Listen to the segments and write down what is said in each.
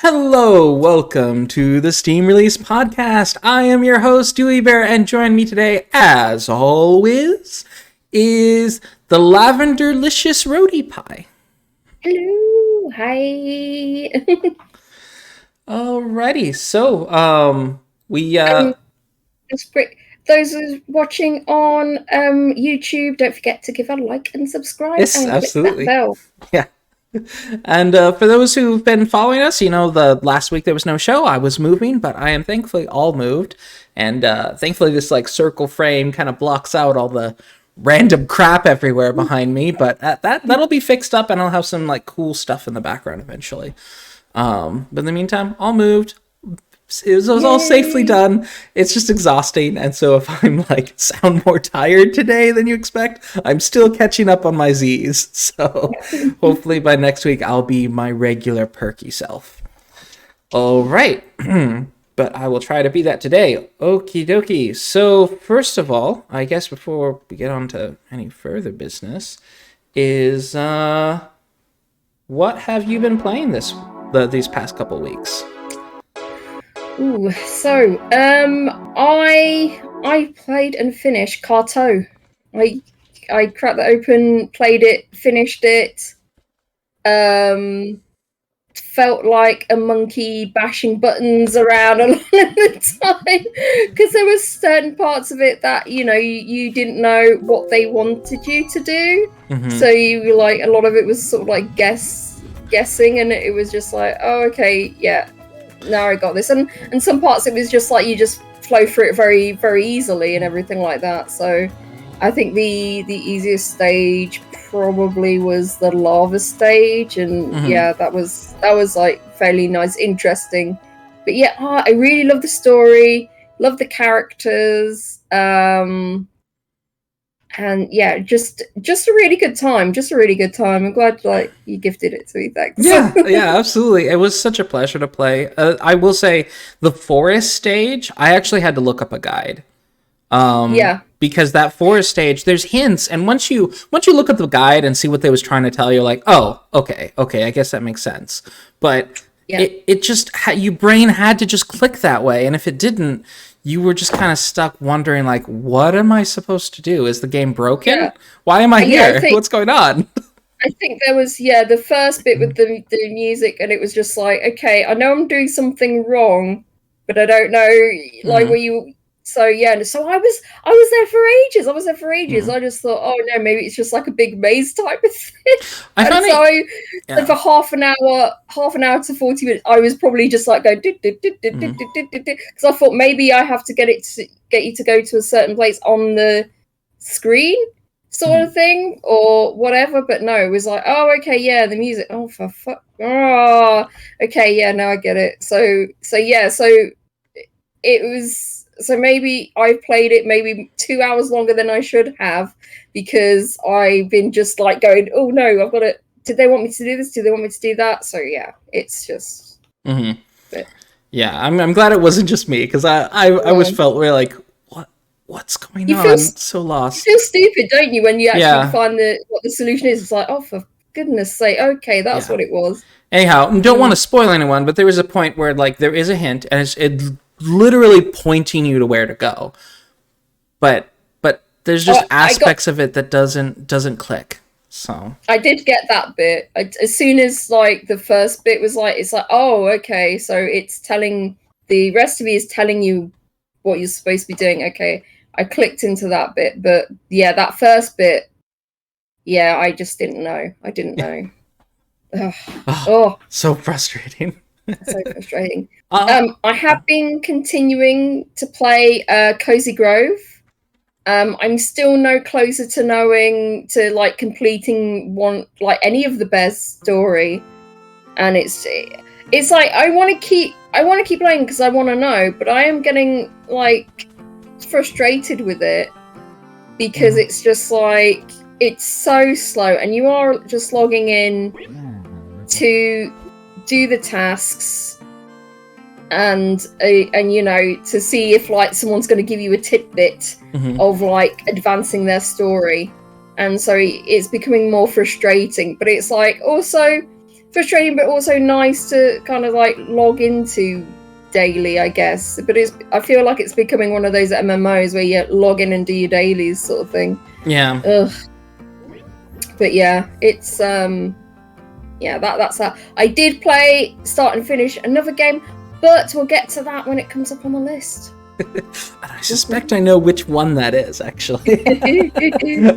Hello, welcome to the Steam Release Podcast. I am your host, Dewey Bear, and join me today, as always, is the Lavenderlicious Roadie Pie. Hello, hi. Alrighty, so, Those watching on YouTube, don't forget to give a like and subscribe yes, and absolutely. click that bell. Yeah. And for those who've been following us, the last week there was no show. I was moving, but I am thankfully all moved. And thankfully this circle frame kind of blocks out all the random crap everywhere behind me. But that'll be fixed up, and I'll have some cool stuff in the background eventually. But in the meantime, all moved. It was all safely done. It's just exhausting, and so if I'm sound more tired today than you expect, I'm still catching up on my Z's. So hopefully by next week I'll be my regular perky self. All right, but I will try to be that today. Okie dokie. So first of all, I guess before we get on to any further business, is what have you been playing these past couple weeks? Ooh, so I played and finished Carto. I cracked that open, played it, finished it. Felt like a monkey bashing buttons around a lot of the time because there was certain parts of it that you didn't know what they wanted you to do. Mm-hmm. So you were a lot of it was sort of guessing, and it was just oh, okay, yeah. Now I got this, and some parts it was just you just flow through it very, very easily and everything like that. So I think the easiest stage probably was the lava stage, and yeah, that was fairly nice, interesting. But yeah, I really love the story, love the characters, and yeah, just a really good time. I'm glad you gifted it to me. Thanks. Yeah, absolutely. It was such a pleasure to play. I will say the forest stage, I actually had to look up a guide. Because that forest stage, there's hints, and once you look at the guide and see what they was trying to tell you, oh, okay, I guess that makes sense. But yeah. It just your brain had to just click that way, and if it didn't, you were just kind of stuck wondering, what am I supposed to do? Is the game broken? Yeah. Why am I here? What's going on? I think there was, the first bit with the music, and it was just okay, I know I'm doing something wrong, but I don't know, where you... So, yeah, so I was there for ages. I just thought, oh, no, maybe it's just a big maze type of thing. So for half an hour to 40 minutes, I was probably just going, because I thought maybe I have to get you to go to a certain place on the screen sort of thing or whatever. But no, it was oh, okay, yeah, the music. Oh, for fuck. Oh, okay, yeah, now I get it. So yeah, so it was... So maybe I've played it maybe 2 hours longer than I should have because I've been just going, oh no, I've got to... Did they want me to do this? Do they want me to do that? So yeah, it's just... Mm-hmm. But... Yeah, I'm glad it wasn't just me because I always felt really what's going on? So lost. You feel stupid, don't you, when you actually find what the solution is? It's oh, for goodness sake, okay, that's what it was. Anyhow, don't want to spoil anyone, but there was a point where there is a hint, and it's literally pointing you to where to go, but there's just aspects of it that doesn't click. So I did get that bit as soon as the first bit was it's oh, okay, so it's telling the rest of it is telling you what you're supposed to be doing. Okay, I clicked into that bit, but yeah, that first bit, yeah, I just didn't know. I didn't know. So frustrating. So frustrating. I have been continuing to play Cozy Grove. I'm still no closer to knowing to completing any of the best story, and it's I want to keep playing because I want to know, but I am getting frustrated with it because it's just it's so slow, and you are just logging in to do the tasks and to see if someone's going to give you a tidbit of advancing their story, and so it's becoming more frustrating. But it's also frustrating, but also nice to kind of like log into daily, I guess. But I feel like it's becoming one of those MMOs where you log in and do your dailies sort of thing. Yeah. Ugh. But yeah, it's that's that. I did play, start and finish another game, but we'll get to that when it comes up on the list. And I suspect I know which one that is, actually.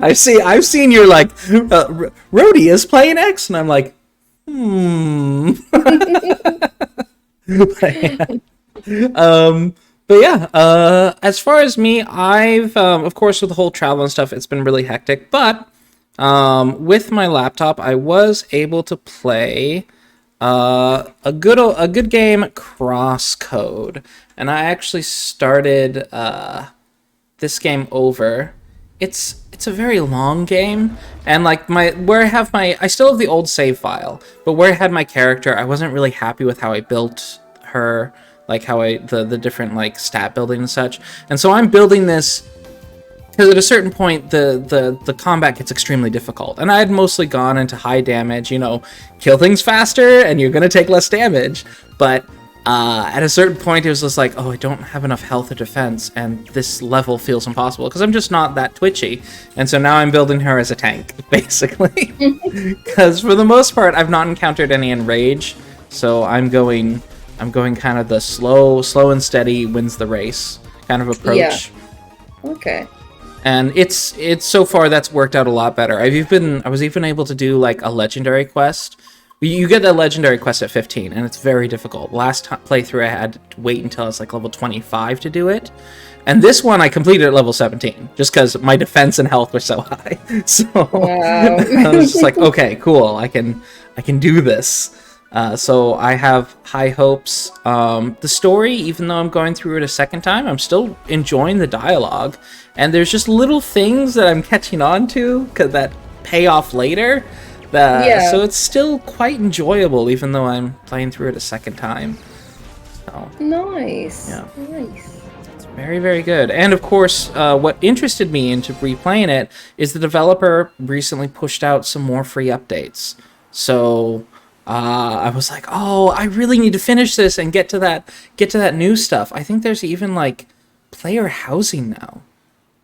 I've seen you're like, Rhodey is playing X, and I'm like, But yeah, as far as me, I've, of course, with the whole travel and stuff, it's been really hectic, but with my laptop, I was able to play a good game, Crosscode, and I actually started this game over. It's a very long game, and like I still have the old save file, but where I had my character, I wasn't really happy with how I built her, like how the different like stat building and such, and so I'm building this. Because at a certain point, the combat gets extremely difficult. And I had mostly gone into high damage, kill things faster, and you're going to take less damage. But at a certain point, it was just like, oh, I don't have enough health or defense, and this level feels impossible. Because I'm just not that twitchy. And so now I'm building her as a tank, basically. Because for the most part, I've not encountered any enrage. So I'm going kind of the slow and steady wins the race kind of approach. Yeah. Okay. And it's so far that's worked out a lot better. I was even able to do like a legendary quest. You get a legendary quest at 15, and it's very difficult. Last playthrough I had to wait until I was like level 25 to do it, and this one I completed at level 17 just because my defense and health were so high. So wow. I was just like, okay, cool, I can do this. So I have high hopes. The story, even though I'm going through it a second time, I'm still enjoying the dialogue. And there's just little things that I'm catching on to that pay off later. So it's still quite enjoyable, even though I'm playing through it a second time. So, nice. Yeah. Nice. It's very, very good. And of course, what interested me into replaying it is the developer recently pushed out some more free updates. So I was like, oh, I really need to finish this and get to that new stuff. I think there's even like player housing now.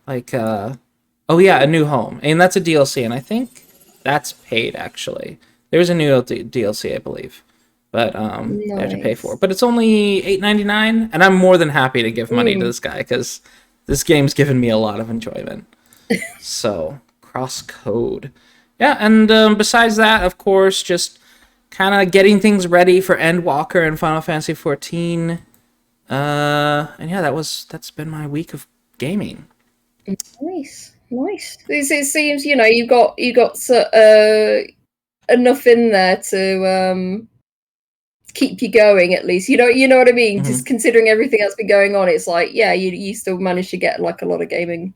Like, a new home. And that's a DLC, and I think that's paid, actually. There's a new DLC, I believe. But I have to pay for it. But it's only $8.99, and I'm more than happy to give money to this guy, because this game's given me a lot of enjoyment. So, Crosscode. Yeah, and besides that, of course, just kind of getting things ready for Endwalker and Final Fantasy XIV. And yeah, that's been my week of gaming. Nice. It seems you got enough in there to keep you going at least. You know what I mean. Mm-hmm. Just considering everything that's been going on, it's like you still managed to get like a lot of gaming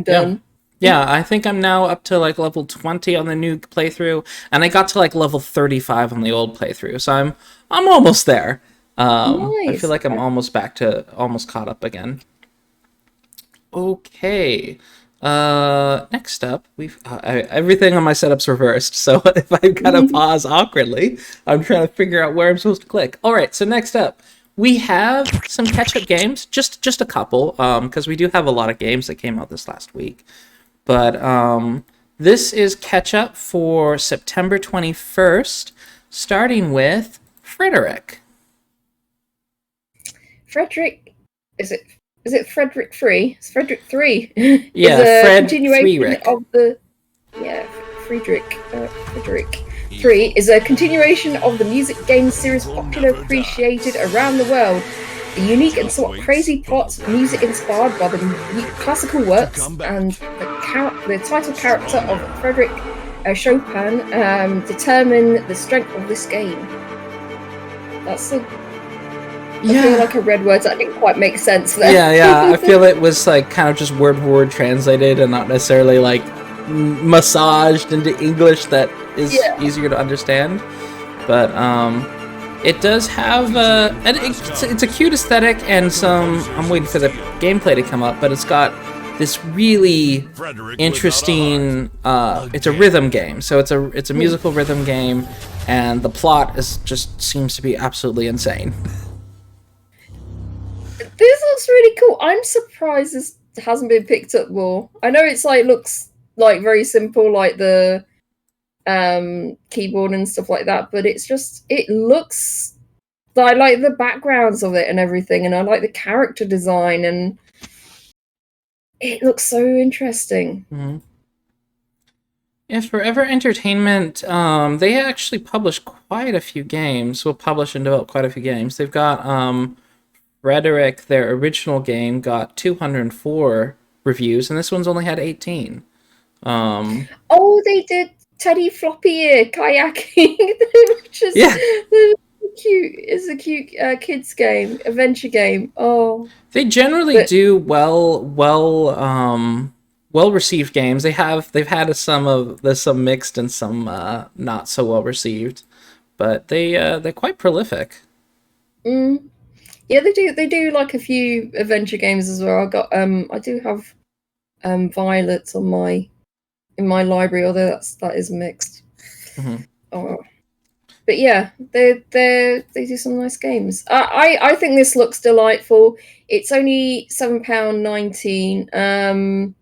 done. Yeah, I think I'm now up to like level 20 on the new playthrough, and I got to like level 35 on the old playthrough, so I'm almost there. Nice. I feel like I'm almost caught up again. Okay. Next up, we've everything on my setup's reversed, so if I've got to pause awkwardly, I'm trying to figure out where I'm supposed to click. All right, so next up, we have some catch-up games, just a couple, because we do have a lot of games that came out this last week. But this is catch-up for September 21st, starting with Frederick. Frederick, is it Frederick 3? It's Frederick 3. Yeah, Fred 3 of the Frederick 3 is a continuation of the music game series popularly appreciated around the world. The unique and somewhat crazy plots of music inspired by the classical works and the title character of Frederick Chopin determine the strength of this game. I feel like I read words that didn't quite make sense there. Yeah. I feel it was like kind of just word for word translated and not necessarily like massaged into English that is easier to understand. But it does have it's a cute aesthetic and I'm waiting for the gameplay to come up, but it's got this really interesting it's a rhythm game. So it's a musical rhythm game and the plot just seems to be absolutely insane. This looks really cool. I'm surprised this hasn't been picked up more. I know it's like looks like very simple, like the keyboard and stuff like that, but it looks. I like the backgrounds of it and everything, and I like the character design, and it looks so interesting. Mm-hmm. Yeah, Forever Entertainment, they actually publish quite a few games. Will publish and develop quite a few games. They've got Rhetoric, their original game, got 204 reviews, and this one's only had 18. Oh, they did Teddy Floppy Ear kayaking, which is cute. It's a cute kids game, adventure game. Oh, they generally do well received games. They've had some mixed and some not so well received, but they're quite prolific. Yeah, they do like a few adventure games as well. I do have Violet in my library, although that is mixed. Mm-hmm. Oh, but yeah, they do some nice games. I think this looks delightful. It's only £7.19.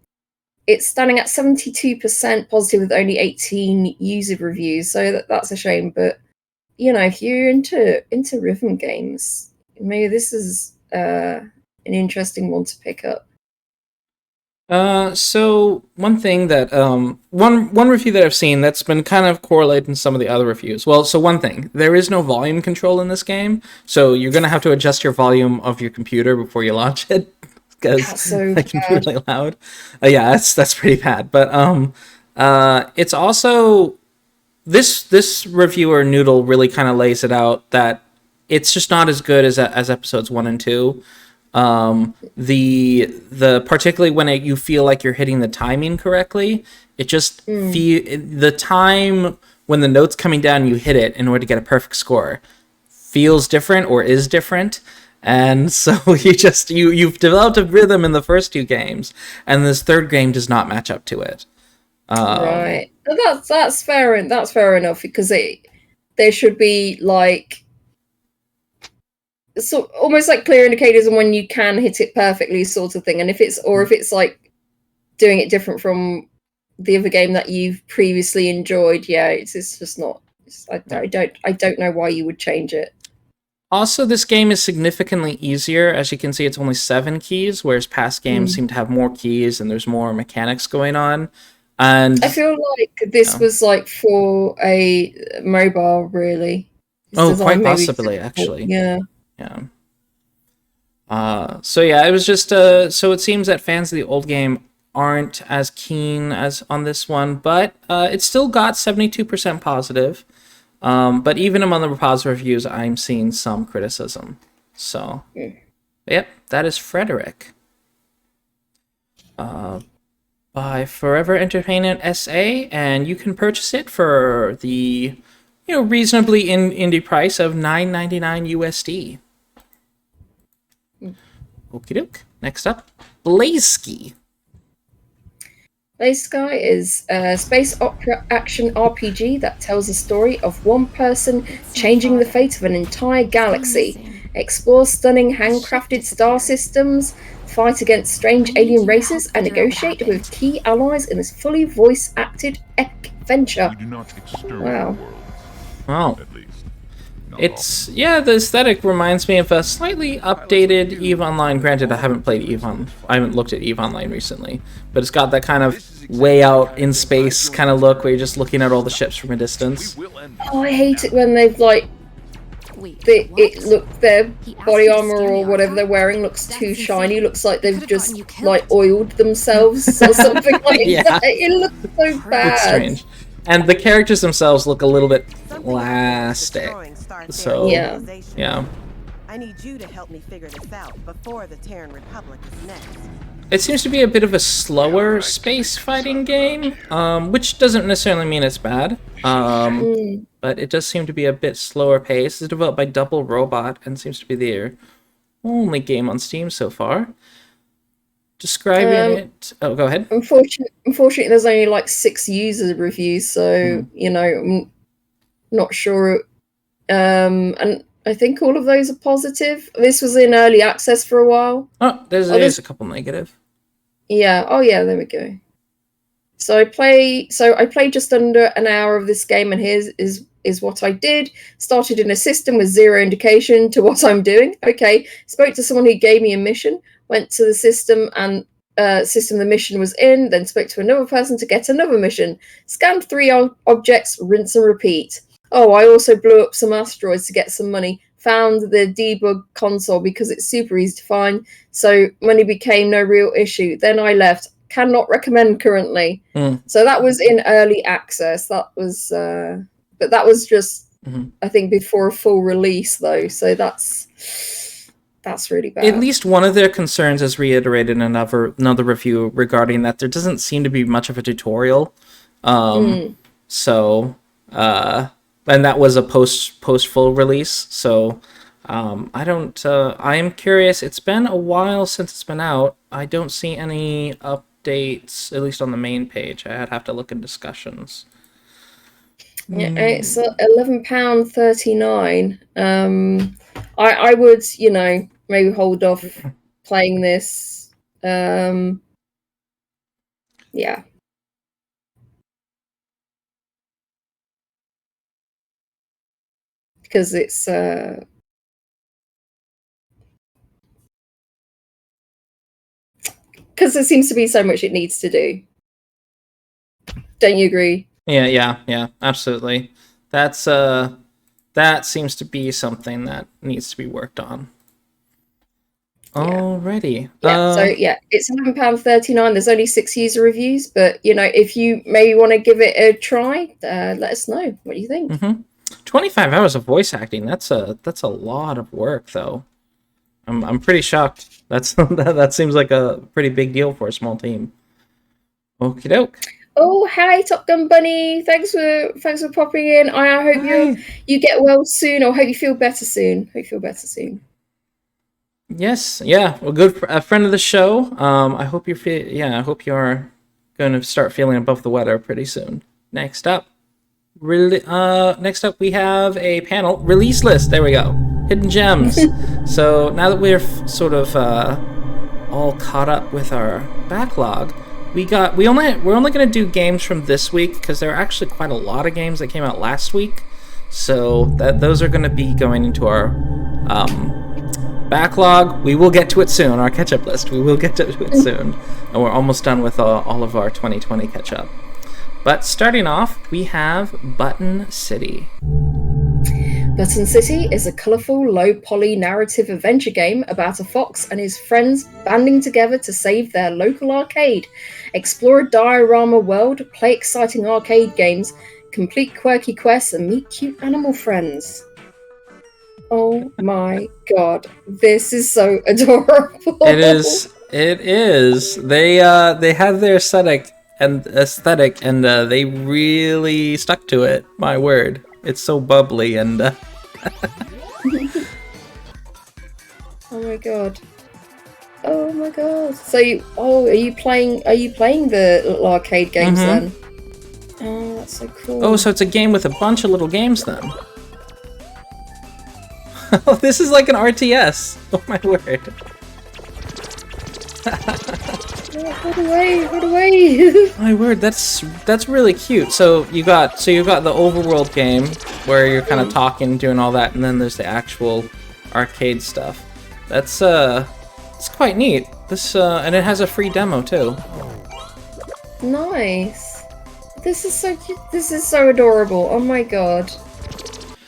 It's standing at 72% positive with only 18 user reviews, so that's a shame. But if you're into rhythm games, maybe this is an interesting one to pick up. So one thing that one review that I've seen that's been kind of correlated in some of the other reviews. Well, so one thing, there is no volume control in this game, so you're gonna have to adjust your volume of your computer before you launch it, because it can be really loud. Yeah, that's pretty bad. But it's also this reviewer Noodle really kind of lays it out that it's just not as good as episodes 1 and 2. The particularly when you feel like you're hitting the timing correctly, it just the time when the note's coming down and you hit it in order to get a perfect score feels different or is different. And so you've developed a rhythm in the first 2 games, and this third game does not match up to it. Right. That's fair. That's fair enough, because there should be like so almost like clear indicators on when you can hit it perfectly, sort of thing. And if it's like doing it different from the other game that you've previously enjoyed, it's just not. I don't know why you would change it. Also, this game is significantly easier. As you can see, it's only 7 keys, whereas past games seem to have more keys and there's more mechanics going on. And I feel like this was like for a mobile, really. Quite possibly, actually. Yeah. So it was just so it seems that fans of the old game aren't as keen as on this one, but it still got 72% positive. But even among the positive reviews, I'm seeing some criticism. So, yep, that is Frederick. By Forever Entertainment SA, and you can purchase it for the reasonably indie price of $9.99 USD. Okie doke. Next up, Blazesky. Blazesky is a space opera action RPG that tells the story of one person changing the fate of an entire galaxy. Explore stunning handcrafted star systems, fight against strange alien races, and negotiate with key allies in this fully voice-acted epic adventure. Wow. Oh. It's, the aesthetic reminds me of a slightly updated EVE Online. Granted, I haven't played EVE I haven't looked at EVE Online recently, but it's got that kind of way out in space kind of look where you're just looking at all the ships from a distance. Oh, I hate it when they've like their body armor or whatever they're wearing looks too shiny. Looks like they've just like oiled themselves or something like that. It looks so bad. It's strange. And the characters themselves look a little bit plastic. So yeah. I need you to help me figure this out before the Terran Republic is next. It seems to be a bit of a slower space fighting game, which doesn't necessarily mean it's bad. But it does seem to be a bit slower paced. It's developed by Double Robot and seems to be their only game on Steam so far. Describing it. Oh, go ahead. Unfortunately, there's only like 6 user reviews, so Not sure. And I think all of those are positive. This was in early access for a while. Oh, there's a couple negative. Yeah. Oh, yeah. There we go. So I played just under an hour of this game, and here's is what I did. Started in a system with zero indication to what I'm doing. Okay. Spoke to someone who gave me a mission. Went to the system and the mission was in. Then spoke to another person to get another mission. Scanned 3 objects. Rinse and repeat. Oh, I also blew up some asteroids to get some money. Found the debug console because it's super easy to find. So money became no real issue. Then I left. Cannot recommend currently. So that was in early access. That was, but that was just, I think, before a full release though. So that's really bad. At least one of their concerns is reiterated in another review regarding that there doesn't seem to be much of a tutorial. So, and that was a post full release. So, I am curious. It's been a while since it's been out. I don't see any updates, at least on the main page. I'd have to look in discussions. Yeah, it's £11.39. I would, maybe hold off playing this. Yeah. Because it's because there seems to be so much it needs to do. Don't you agree? Yeah, absolutely. That seems to be something that needs to be worked on. Alrighty. Yeah, it's £11.39. There's only 6 user reviews, but if you maybe want to give it a try, let us know. What do you think? 25 hours of voice acting. That's a lot of work, though. I'm pretty shocked. That seems like a pretty big deal for a small team. Okie doke. Oh, hi, Top Gun Bunny. Thanks for popping in. I hope you get well soon, or hope you feel better soon. Yes, yeah. Well, a friend of the show. I hope you feel. Yeah, I hope you are going to start feeling above the weather pretty soon. Next up, we have a panel release list. There we go. Hidden gems. So now that we're sort of all caught up with our backlog, we're only going to do games from this week because there are actually quite a lot of games that came out last week. So those are going to be going into our backlog. We will get to it soon. Our catch-up list. We will get to it soon, and we're almost done with all of our 2020 catch-up. But starting off, we have Button City. Button City is a colourful, low-poly narrative adventure game about a fox and his friends banding together to save their local arcade. Explore a diorama world, play exciting arcade games, complete quirky quests, and meet cute animal friends. Oh my god, this is so adorable. It is. They had their aesthetic and they really stuck to it. My word. It's so bubbly and Oh my god. So are you playing the little arcade games then? Oh, that's so cool. Oh, so it's a game with a bunch of little games then. Oh, this is like an RTS. Oh my word. Run away. My word, that's really cute. So you got the overworld game where you're kind of talking, doing all that, and then there's the actual arcade stuff. That's it's quite neat. This and it has a free demo too. Nice. This is so cute. This is so adorable. Oh my god.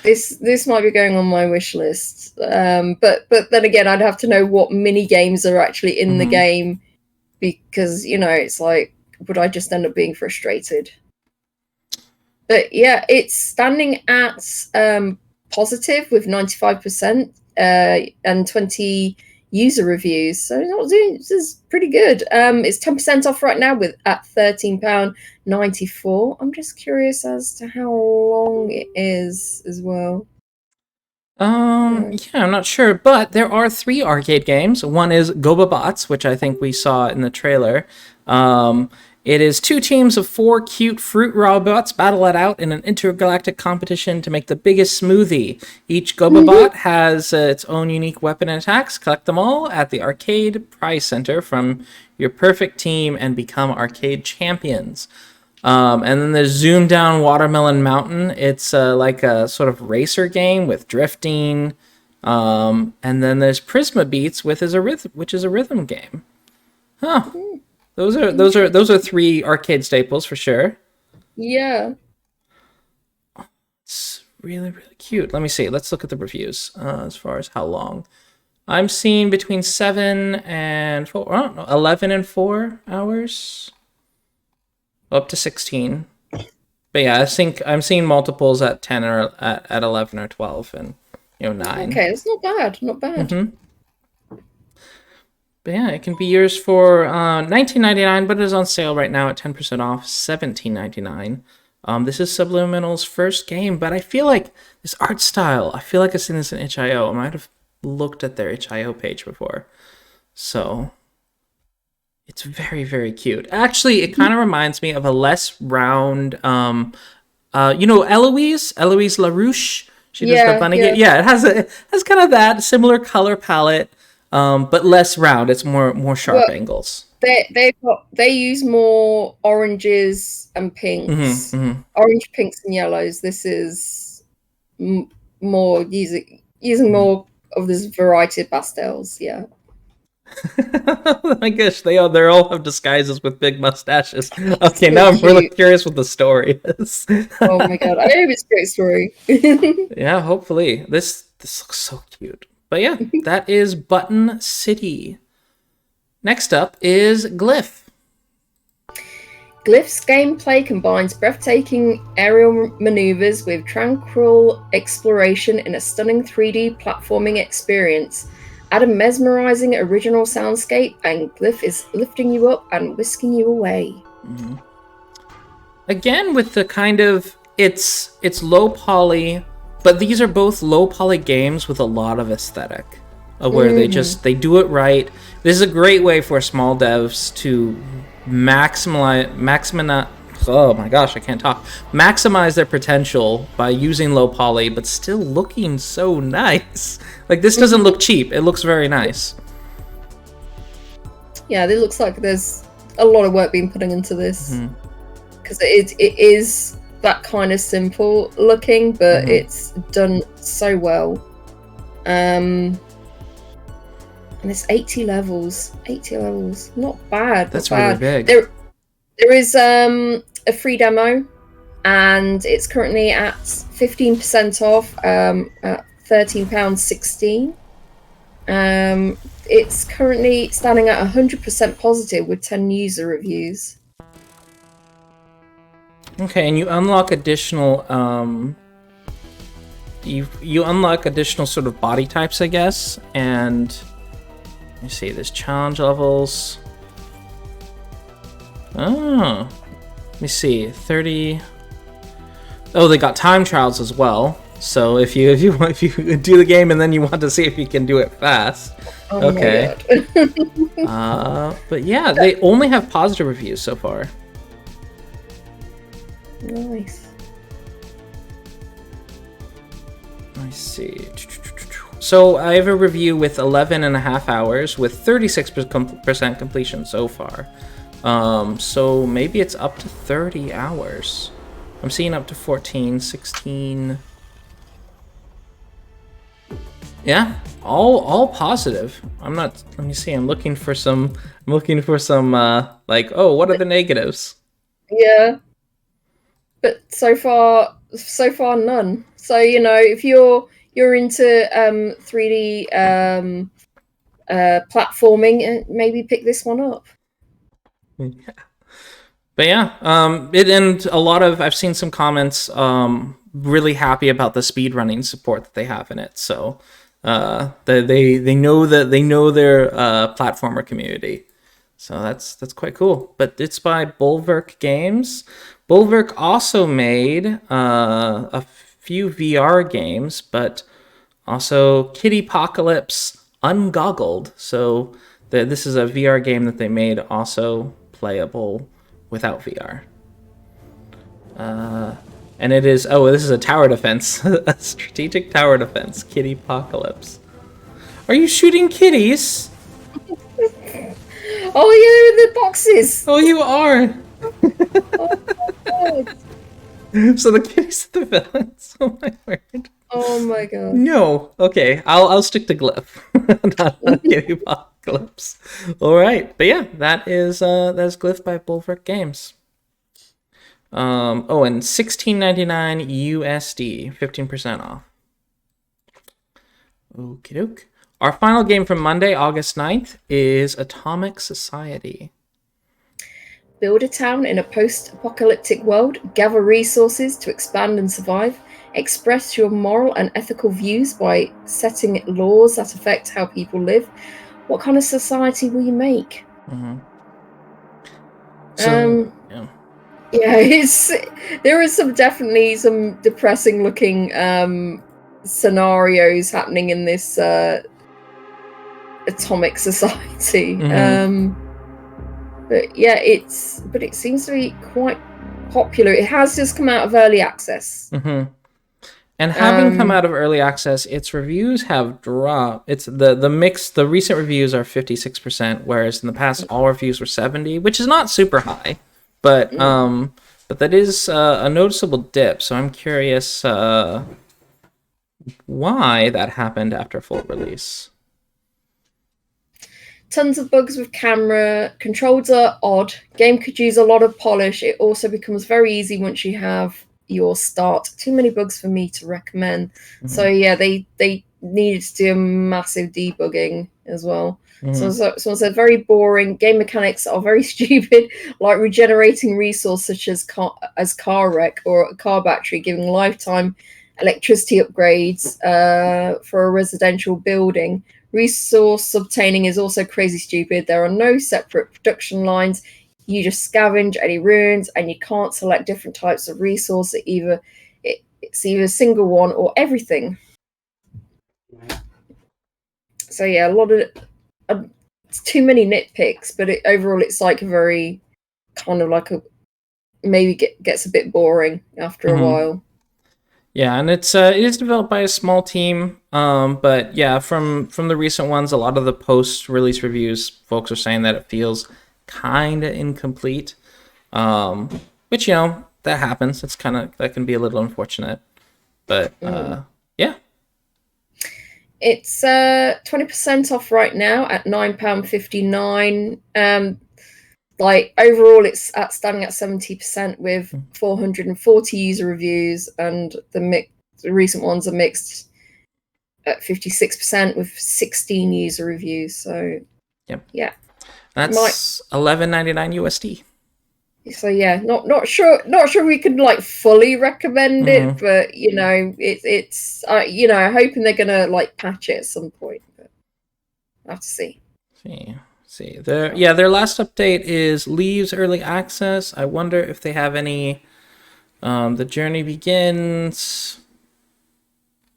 This might be going on my wish list. But then again, I'd have to know what mini games are actually in the game, because it's like, would I just end up being frustrated? But yeah, it's standing at positive with 95% and 20 user reviews. So this is pretty good. It's 10% off right now at £13.94. I'm just curious as to how long it is as well. Yeah, I'm not sure, but there are 3 arcade games. One is Gobabots, which I think we saw in the trailer. It is 2 teams of 4 cute fruit robots battle it out in an intergalactic competition to make the biggest smoothie. Each Gobabot has its own unique weapon and attacks. Collect them all at the Arcade Prize Center from your perfect team and become arcade champions. And then there's Zoom Down Watermelon Mountain. It's like a sort of racer game with drifting. And then there's Prisma Beats, which is a rhythm game. Huh. Those are 3 arcade staples for sure. Yeah. It's really, really cute. Let me see. Let's look at the reviews as far as how long. I'm seeing between 7 and 4, 11 and 4 hours. Up to 16. But yeah, I think I'm seeing multiples at 10 or at 11 or 12 and 9. Okay, it's not bad. Not bad. Mm-hmm. But yeah, it can be yours for $19.99, but it is on sale right now at 10% off, $17.99. This is Subliminal's first game, but I feel like this art style, I feel like I've seen this in itch.io. I might have looked at their itch.io page before. So, it's very, very cute. Actually, it kind of reminds me of a less round, Eloise LaRouche. She does the bunny game. Yeah, it has kind of that similar color palette. But less round. It's more sharp angles. They use more oranges and pinks, orange, pinks, and yellows. This is more using more of this variety of pastels. Yeah. I guess they all have disguises with big mustaches. Okay, now I'm really curious what the story is. Oh my god, I hope it's a great story. Yeah, hopefully. This looks so cute. But yeah, that is Button City. Next up is Glyph. Glyph's gameplay combines breathtaking aerial maneuvers with tranquil exploration in a stunning 3D platforming experience. Add a mesmerizing original soundscape, and Glyph is lifting you up and whisking you away. Mm-hmm. Again, with the kind of it's low poly. But these are both low poly games with a lot of aesthetic, where they do it right. This is a great way for small devs to maximize their potential by using low poly, but still looking so nice. Like, this doesn't look cheap. It looks very nice. Yeah, it looks like there's a lot of work being put into this. Because it is that kind of simple looking, but it's done so well. And it's 80 levels. Not bad. That's really big. There is a free demo, and it's currently at 15% off at £13.16. It's currently standing at 100% positive with 10 user reviews. Okay, and you unlock additional you unlock additional sort of body types, I guess, and let me see, there's challenge levels. Oh, let me see, 30. Oh, they got time trials as well. So if you do the game and then you want to see if you can do it fast, okay. But yeah, they only have positive reviews so far. Nice. I see. So I have a review with 11.5 hours with 36% completion so far. So maybe it's up to 30 hours. I'm seeing up to 14, 16. Yeah, all positive. I'm not. Let me see. I'm looking for some. Like, oh, what are the negatives? Yeah. But so far none. So if you're into 3D platforming, maybe pick this one up. Yeah. But yeah, and a lot of I've seen some comments really happy about the speedrunning support that they have in it. So they know their platformer community. So that's quite cool. But it's by Bolverk Games. Bolverk also made a few VR games, but also Kittypocalypse Ungoggled. So this is a VR game that they made, also playable without VR. And it is, this is a tower defense. A strategic tower defense. Kitty apocalypse. Are you shooting kitties? Oh, yeah, they're in the boxes. Oh, you are. Oh, my God. So the kitties are the villains. Oh my word. Oh my God. No. Okay, I'll stick to Glyph. Not Kitty apocalypse. All right, but yeah, that's Glyph by Bolverk Games. And $16.99 USD, 15% off. Okie doke. Our final game from Monday, August 9th, is Atomic Society. Build a town in a post-apocalyptic world, gather resources to expand and survive, express your moral and ethical views by setting laws that affect how people live. What kind of society will you make? Mm-hmm. So, yeah. Yeah, there is definitely some depressing looking scenarios happening in this Atomic Society. Mm-hmm. But yeah, it seems to be quite popular. It has just come out of early access. Mm-hmm. And having come out of early access, its reviews have dropped. It's the recent reviews are 56%, whereas in the past all reviews were 70%, which is not super high, but that is a noticeable dip. So I'm curious why that happened after full release. Tons of bugs with camera. Controls are odd. Game could use a lot of polish. It also becomes very easy once you have your start. Too many bugs for me to recommend. Mm-hmm. So yeah, they needed to do a massive debugging as well. Mm-hmm. So someone said very boring. Game mechanics are very stupid, like regenerating resource such as car wreck or a car battery, giving lifetime electricity upgrades for a residential building. Resource obtaining is also crazy stupid. There are no separate production lines. You just scavenge any ruins, and you can't select different types of resource. It's either a single one or everything. So yeah, a lot of it's too many nitpicks, but overall it's like a very kind of like maybe gets a bit boring after a while. Yeah, and it is developed by a small team, but yeah, from the recent ones, a lot of the post-release reviews, folks are saying that it feels kind of incomplete, which, that happens. It's that can be a little unfortunate, but yeah. It's 20% off right now at £9.59. Like overall, it's standing at 70% with 440 user reviews, and the recent ones are mixed at 56% with 16 user reviews. So, yeah, that's $11.99 USD. So yeah, not sure we could like fully recommend it, but it's hoping they're gonna like patch it at some point. But I'll have to see. See their last update is leaves early access. I wonder if they have any the journey begins.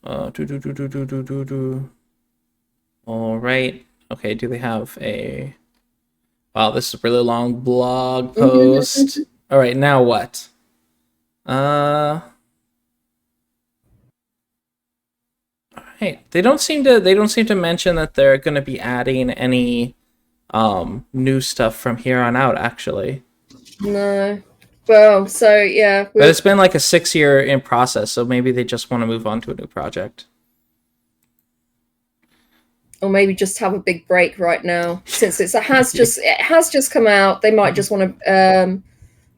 All right. Okay, do they have a wow, this is a really long blog post. All right, now what? All right. They don't seem to mention that they're going to be adding any new stuff from here on out, actually. No. Well, so yeah. But it's been like a 6-year in process, so maybe they just want to move on to a new project. Or maybe just have a big break right now, since it has just come out. They might just want to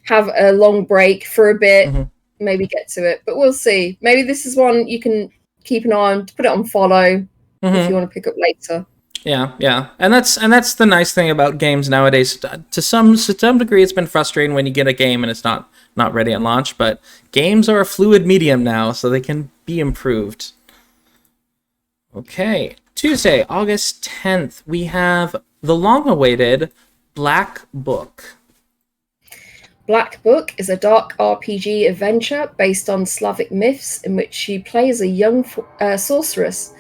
have a long break for a bit, maybe get to it. But we'll see. Maybe this is one you can keep an eye on, put it on follow if you want to pick up later. Yeah, and that's the nice thing about games nowadays. To some degree, it's been frustrating when you get a game and it's not ready at launch. But games are a fluid medium now, so they can be improved. Okay, Tuesday, August 10th, we have the long-awaited Black Book. Black Book is a dark RPG adventure based on Slavic myths in which you play as a young sorceress.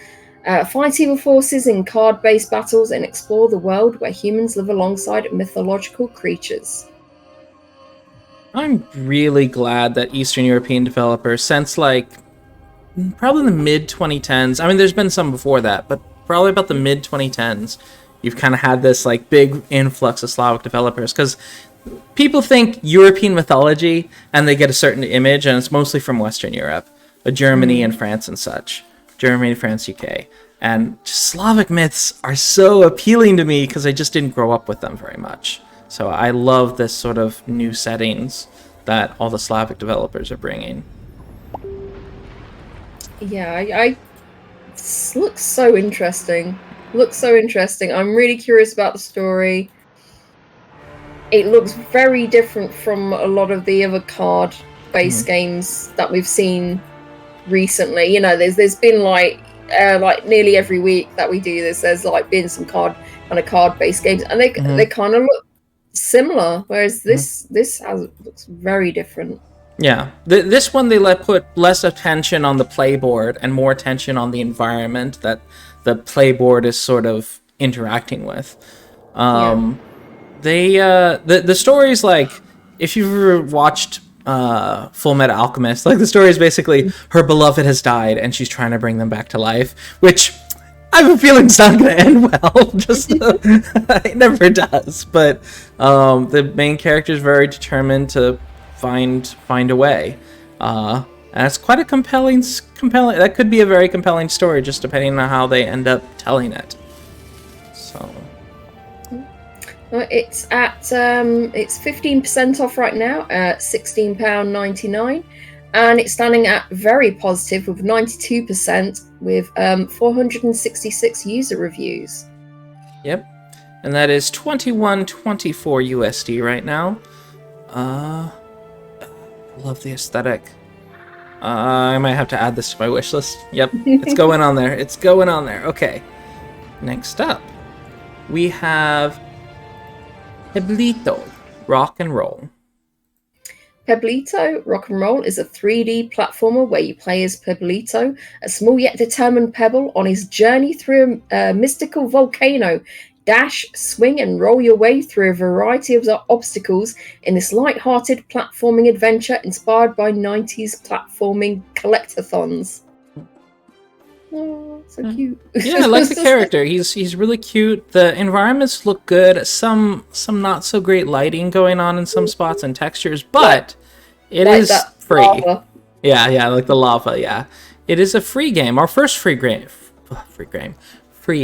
Fight evil forces in card-based battles and explore the world where humans live alongside mythological creatures. I'm really glad that Eastern European developers, since like probably the mid 2010s, I mean, there's been some before that, but probably about the mid 2010s, you've kind of had this like big influx of Slavic developers, because people think European mythology and they get a certain image, and it's mostly from Western Europe, Germany and France and such. Germany, France, UK. And Slavic myths are so appealing to me because I just didn't grow up with them very much. So I love this sort of new settings that all the Slavic developers are bringing. Yeah, this looks so interesting. Looks so interesting. I'm really curious about the story. It looks very different from a lot of the other card-based games that we've seen recently. You know, there's been like nearly every week that we do this, there's like been some card-based games, and they kind of look similar, whereas this looks very different. Yeah, this one they put less attention on the playboard and more attention on the environment that the playboard is sort of interacting with. The story's like, if you've ever watched Full Metal Alchemist, like the story is basically her beloved has died and she's trying to bring them back to life, which I have a feeling it's not going to end well. Just it never does. But the main character is very determined to find a way. And it's quite a compelling. That could be a very compelling story, just depending on how they end up telling it. So. It's at it's 15% off right now at £16.99, and it's standing at very positive with 92% with 466 user reviews. Yep, and that is 21.24 USD right now. Love the aesthetic. I might have to add this to my wish list. Yep, it's going on there. It's going on there. Okay, next up we have Peblito, Rock and Roll. Peblito, Rock and Roll is a 3D platformer where you play as Peblito, a small yet determined pebble on his journey through a mystical volcano. Dash, swing, and roll your way through a variety of obstacles in this light-hearted platforming adventure inspired by 90s platforming collectathons. Oh, so cute. Yeah, I like the character. He's really cute. The environments look good. Some not so great lighting going on in some spots and textures, but it is free. Lava. Yeah, like the lava. Yeah, it is a free game. Our first free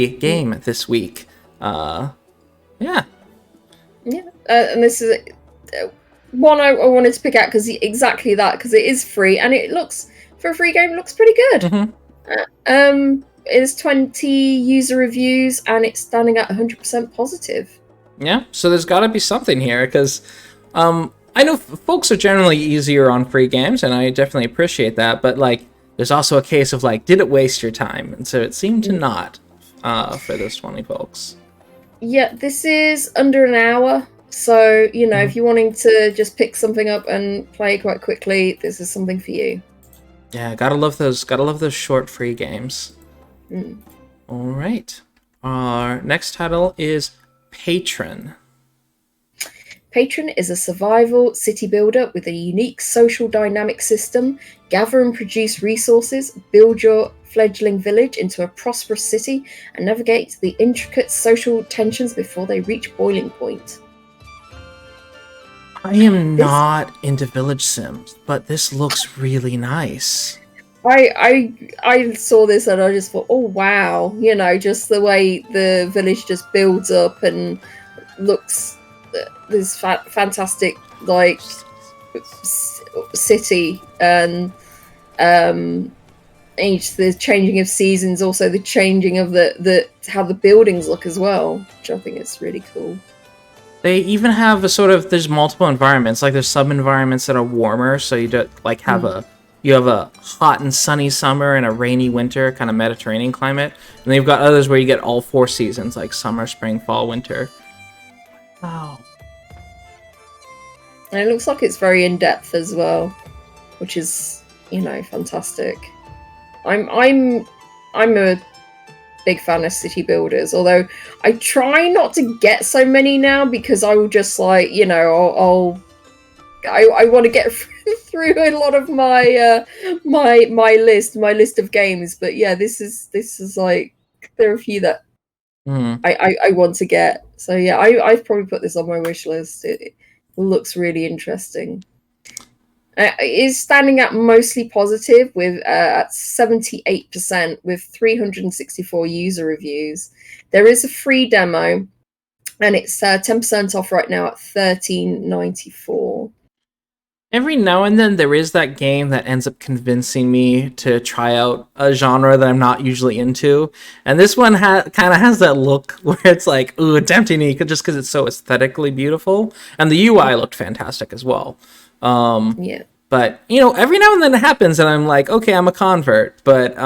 game this week. And this is one I wanted to pick out because it is free and it looks, for a free game, it looks pretty good. Mm-hmm. It is 20 user reviews and it's standing at 100% positive. Yeah, so there's got to be something here because I know folks are generally easier on free games, and I definitely appreciate that. But like, there's also a case of like, did it waste your time? And so it seemed to not for those 20 folks. Yeah, this is under an hour. So, you know, if you're wanting to just pick something up and play quite quickly, this is something for you. Yeah, gotta love those short free games. All right. Our next title is Patron. Patron is a survival city builder with a unique social dynamic system. Gather and produce resources, build your fledgling village into a prosperous city, and navigate the intricate social tensions before they reach boiling point. I am not into village sims, but this looks really nice. I saw this and I just thought, oh wow, you know, just the way the village just builds up and looks this fantastic like city, and the changing of seasons, also the changing of the how the buildings look as well, which I think is really cool. They even have there's multiple environments, like there's some environments that are warmer, so you don't like have you have a hot and sunny summer and a rainy winter, kind of Mediterranean climate, and then you've got others where you get all four seasons, like summer, spring, fall, winter. Wow. And it looks like it's very in depth as well, which is, you know, fantastic. I'm a big fan of city builders, although I try not to get so many now because I will just like, you know, I'll I want to get through a lot of my my list of games. But yeah, this is like there are a few that I want to get. So yeah, I've probably put this on my wish list. It looks really interesting. It is standing at mostly positive with at 78% with 364 user reviews. There is a free demo, and it's 10% off right now at $13.94. Every now and then there is that game that ends up convincing me to try out a genre that I'm not usually into. And this one kind of has that look where it's like, ooh, it's tempting me just because it's so aesthetically beautiful. And the UI looked fantastic as well. Yeah. But, you know, every now and then it happens and I'm like, okay, I'm a convert. But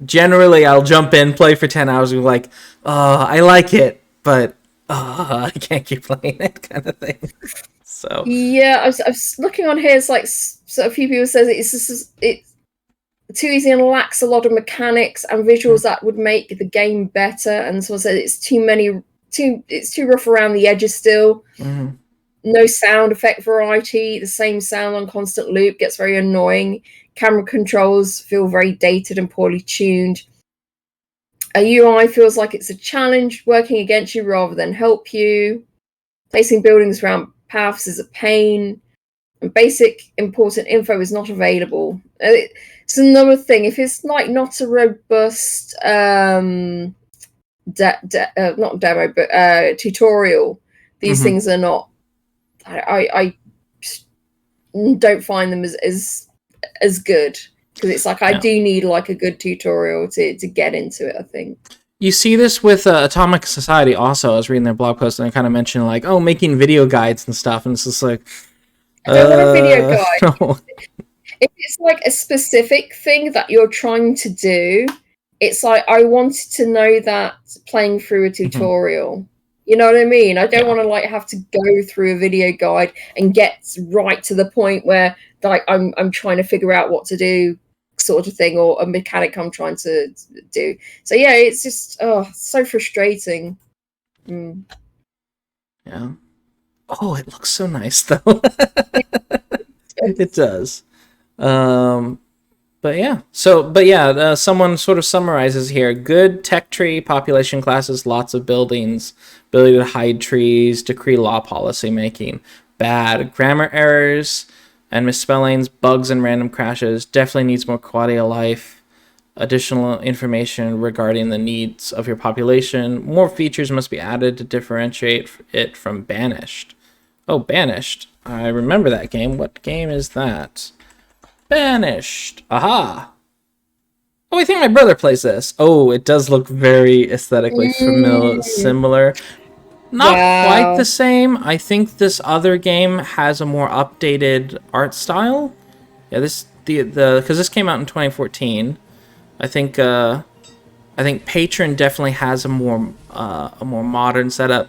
generally I'll jump in, play for 10 hours and be like, I like it, but I can't keep playing it kind of thing. So yeah, I was looking on here. It's like so a few people says it's too easy and lacks a lot of mechanics and visuals that would make the game better. And someone said it's it's too rough around the edges still. No sound effect variety. The same sound on constant loop gets very annoying. Camera controls feel very dated and poorly tuned. A UI feels like it's a challenge working against you rather than help you. Placing buildings around paths is a pain, and basic important info is not available. It's another thing. If it's like not a robust not demo but tutorial, these things are not. I don't find them as good, because it's like I do need like a good tutorial to get into it, I think. You see this with Atomic Society also. I was reading their blog post and they kind of mentioned like, oh, making video guides and stuff. And it's just like, I don't want a video guide. No. If it's like a specific thing that you're trying to do, it's like I wanted to know that playing through a tutorial. You know what I mean? I don't want to like have to go through a video guide and get right to the point where like I'm trying to figure out what to do, sort of thing, or a mechanic I'm trying to do. So yeah, it's just so frustrating. Yeah. Oh, it looks so nice though. It does. But yeah. Someone sort of summarizes here: good tech tree, population classes, lots of buildings, ability to hide trees, decree law policy making. Bad grammar errors and misspellings, bugs and random crashes. Definitely needs more quality of life. Additional information regarding the needs of your population. More features must be added to differentiate it from Banished. Oh, Banished. I remember that game. What game is that? Banished. Aha. Oh, I think my brother plays this. Oh, it does look very aesthetically similar. Not quite the same. I think this other game has a more updated art style. Yeah, because this came out in 2014. I think Patron definitely has a more modern setup.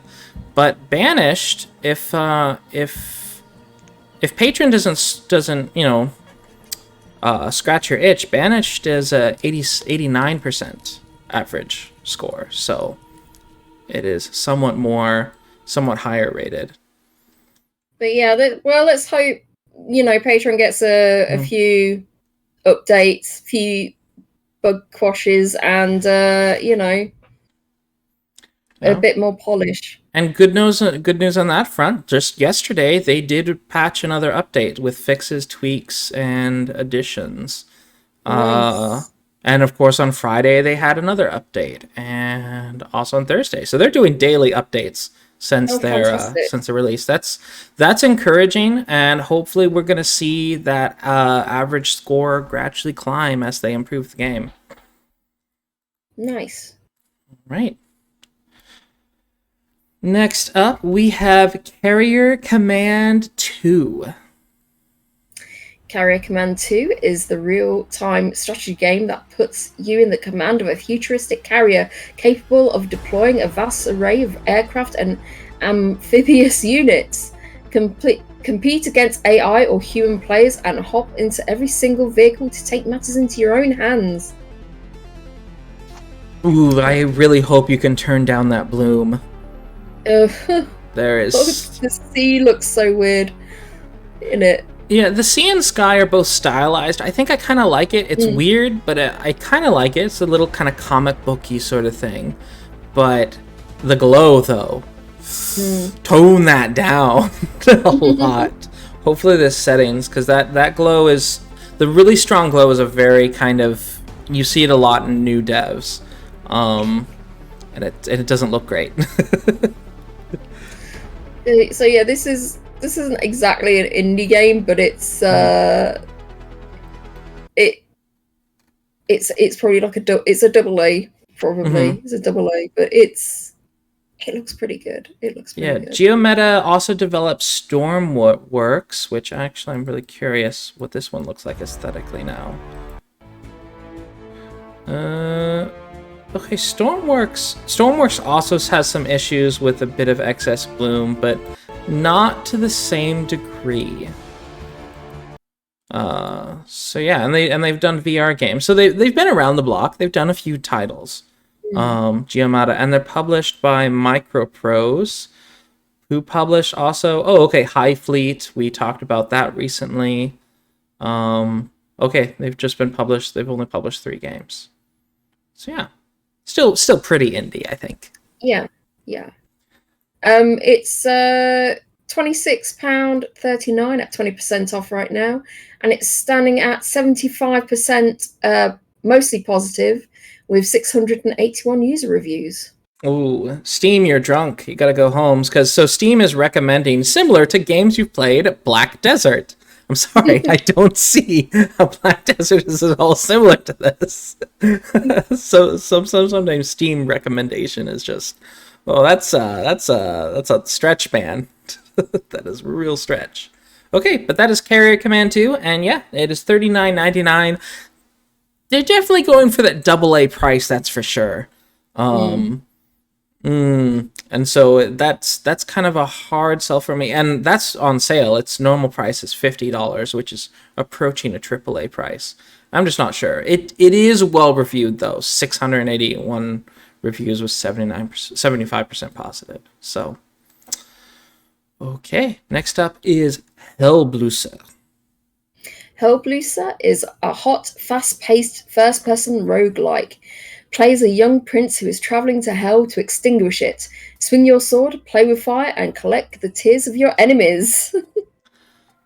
But Banished, if Patron doesn't scratch your itch, Banished is a 89% average score. So it is somewhat higher rated. But yeah, let's hope Patron gets a few updates, few bug quashes, and a bit more polish. And good news on that front. Just yesterday, they did patch another update with fixes, tweaks, and additions. Nice. And of course, on Friday they had another update, and also on Thursday. So they're doing daily updates since their release. That's encouraging, and hopefully we're gonna see that average score gradually climb as they improve the game. Nice. Right. Next up, we have Carrier Command 2. Carrier Command 2 is the real-time strategy game that puts you in the command of a futuristic carrier capable of deploying a vast array of aircraft and amphibious units. Compete against AI or human players and hop into every single vehicle to take matters into your own hands. Ooh, I really hope you can turn down that bloom. There is... The sea looks so weird. in it. Yeah, the sea and sky are both stylized. I think I kind of like it. It's weird, but I kind of like it. It's a little kind of comic booky sort of thing. But the glow, though, tone that down a lot. Hopefully there's settings, because that glow is... The really strong glow is a very kind of... You see it a lot in new devs. And it doesn't look great. So yeah, this isn't exactly an indie game, but it's it's probably like it's a double A, probably. It's a double A, but it looks pretty good. It looks pretty good. Geometa also developed Stormworks, which actually I'm really curious what this one looks like aesthetically now. Okay, Stormworks also has some issues with a bit of excess bloom, but not to the same degree. So yeah, and they've done VR games. So they've been around the block. They've done a few titles. Geometa, and they're published by Microprose, who publish also... Oh, okay, High Fleet. We talked about that recently. Okay, they've just been published. They've only published 3 games. So yeah, still pretty indie, I think. Yeah. It's £26.39 at 20% off right now, and it's standing at 75%, mostly positive, with 681 user reviews. Ooh, Steam, you're drunk. You gotta go home, because Steam is recommending, similar to games you've played, Black Desert. I'm sorry, I don't see how Black Desert is at all similar to this. So sometimes Steam recommendation is just, well, that's a stretch, man. That is a real stretch. Okay, but that is Carrier Command 2, and yeah, it is $39.99. They're definitely going for that AA price, that's for sure. And so that's kind of a hard sell for me, and that's on sale. Its normal price is $50, which is approaching a AAA price. I'm just not sure. It is well reviewed though. 681 reviews with 75% positive. So okay, next up is Hellblusser. Hellblusser is a hot, fast-paced first-person roguelike. Plays a young prince who is traveling to hell to extinguish it. Swing your sword, play with fire, and collect the tears of your enemies.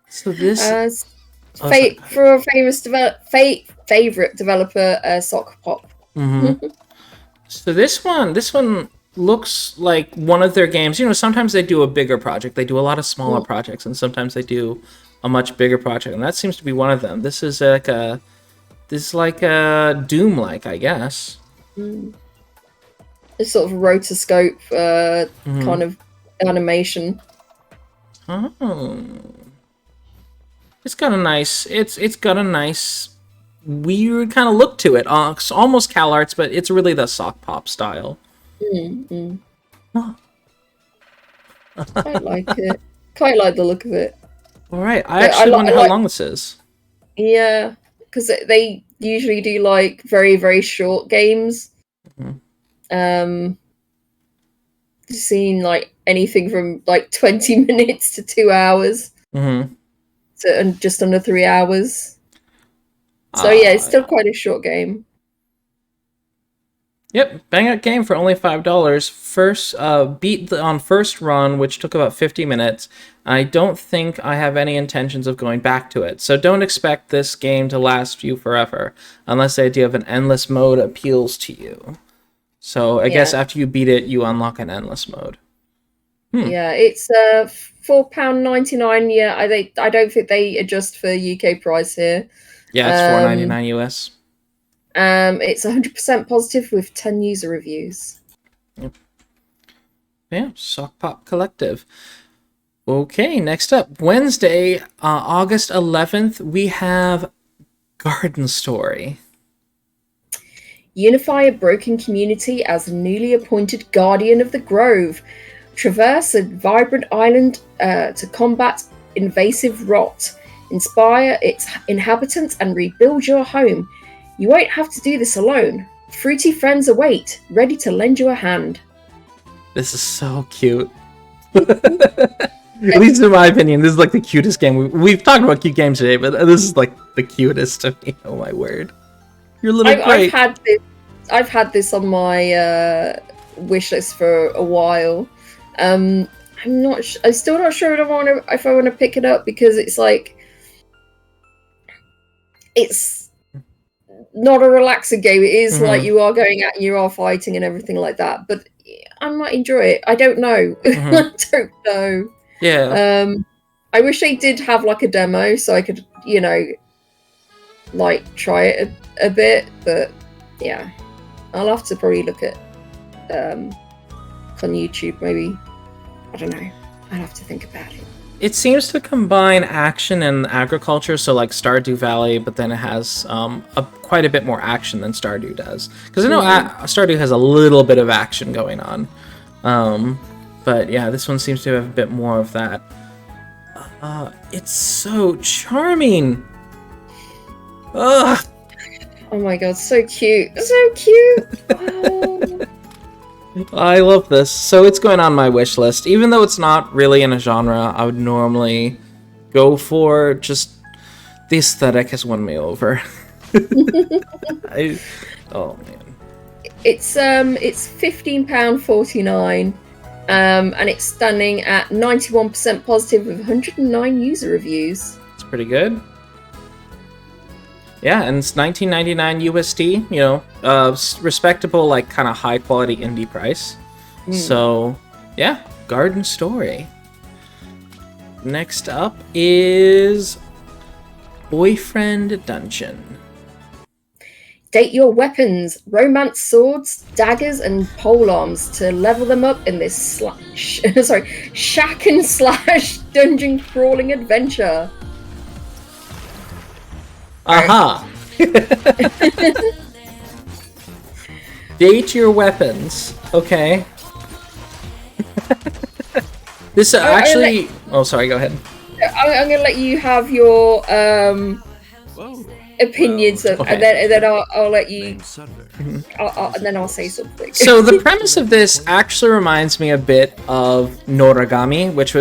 So this... for a favorite developer, Sokpop. So this one looks like one of their games. Sometimes they do a bigger project. They do a lot of smaller projects, and sometimes they do a much bigger project, and that seems to be one of them. This is like a Doom-like, I guess. It's sort of rotoscope kind of animation. Oh, it's got a nice weird kind of look to it. It's almost CalArts, but it's really the Sokpop style. Quite like it. Quite like the look of it. All right, I actually wonder how long this is. Yeah, because they usually do like very, very short games. Seen like anything from like 20 minutes to 2 hours. And just under 3 hours. So yeah, it's still quite a short game. Yep, bang out game for only $5. First, beat on first run, which took about 50 minutes. I don't think I have any intentions of going back to it. So don't expect this game to last you forever, unless the idea of an endless mode appeals to you. So I guess after you beat it, you unlock an endless mode. Yeah, it's £4.99. Yeah, I don't think they adjust for UK price here. Yeah, it's $4.99 US. It's 100% positive with 10 user reviews. Yep. Yeah, Sokpop Collective. Okay, next up, Wednesday, August 11th, we have Garden Story. Unify a broken community as a newly appointed Guardian of the Grove. Traverse a vibrant island to combat invasive rot. Inspire its inhabitants and rebuild your home. You won't have to do this alone. Fruity friends await, ready to lend you a hand. This is so cute. At least in my opinion, this is like the cutest game. We've talked about cute games today, but this is like the cutest to me. Oh my word. You're a little great. I've had this on my wish list for a while. I'm still not sure if I want to pick it up, because it's like, it's not a relaxing game. It is like you are going out and you are fighting and everything like that, but I might enjoy it. I don't know. I don't know. Yeah. I wish they did have like a demo so I could, like try it a bit, but yeah, I'll have to probably look at on YouTube maybe. I don't know. I'd have to think about it. It seems to combine action and agriculture, so like Stardew Valley, but then it has quite a bit more action than Stardew does. Because I know Stardew has a little bit of action going on. But yeah, this one seems to have a bit more of that. It's so charming! Ugh! Oh my god, so cute. So cute! Wow. I love this. So it's going on my wish list. Even though it's not really in a genre I would normally go for, just the aesthetic has won me over. Oh man. It's £15.49, and it's standing at 91% positive with 109 user reviews. It's pretty good. Yeah, and it's $19.99 USD, respectable, like, kind of high-quality indie price. So, yeah, Garden Story. Next up is Boyfriend Dungeon. Date your weapons, romance swords, daggers, and polearms to level them up in this shack and slash dungeon crawling adventure. Aha! Date your weapons. Okay. This actually... Oh, sorry, go ahead. I'm going to let you have your opinions, and then I'll let you... and then I'll say something. So the premise of this actually reminds me a bit of Noragami, which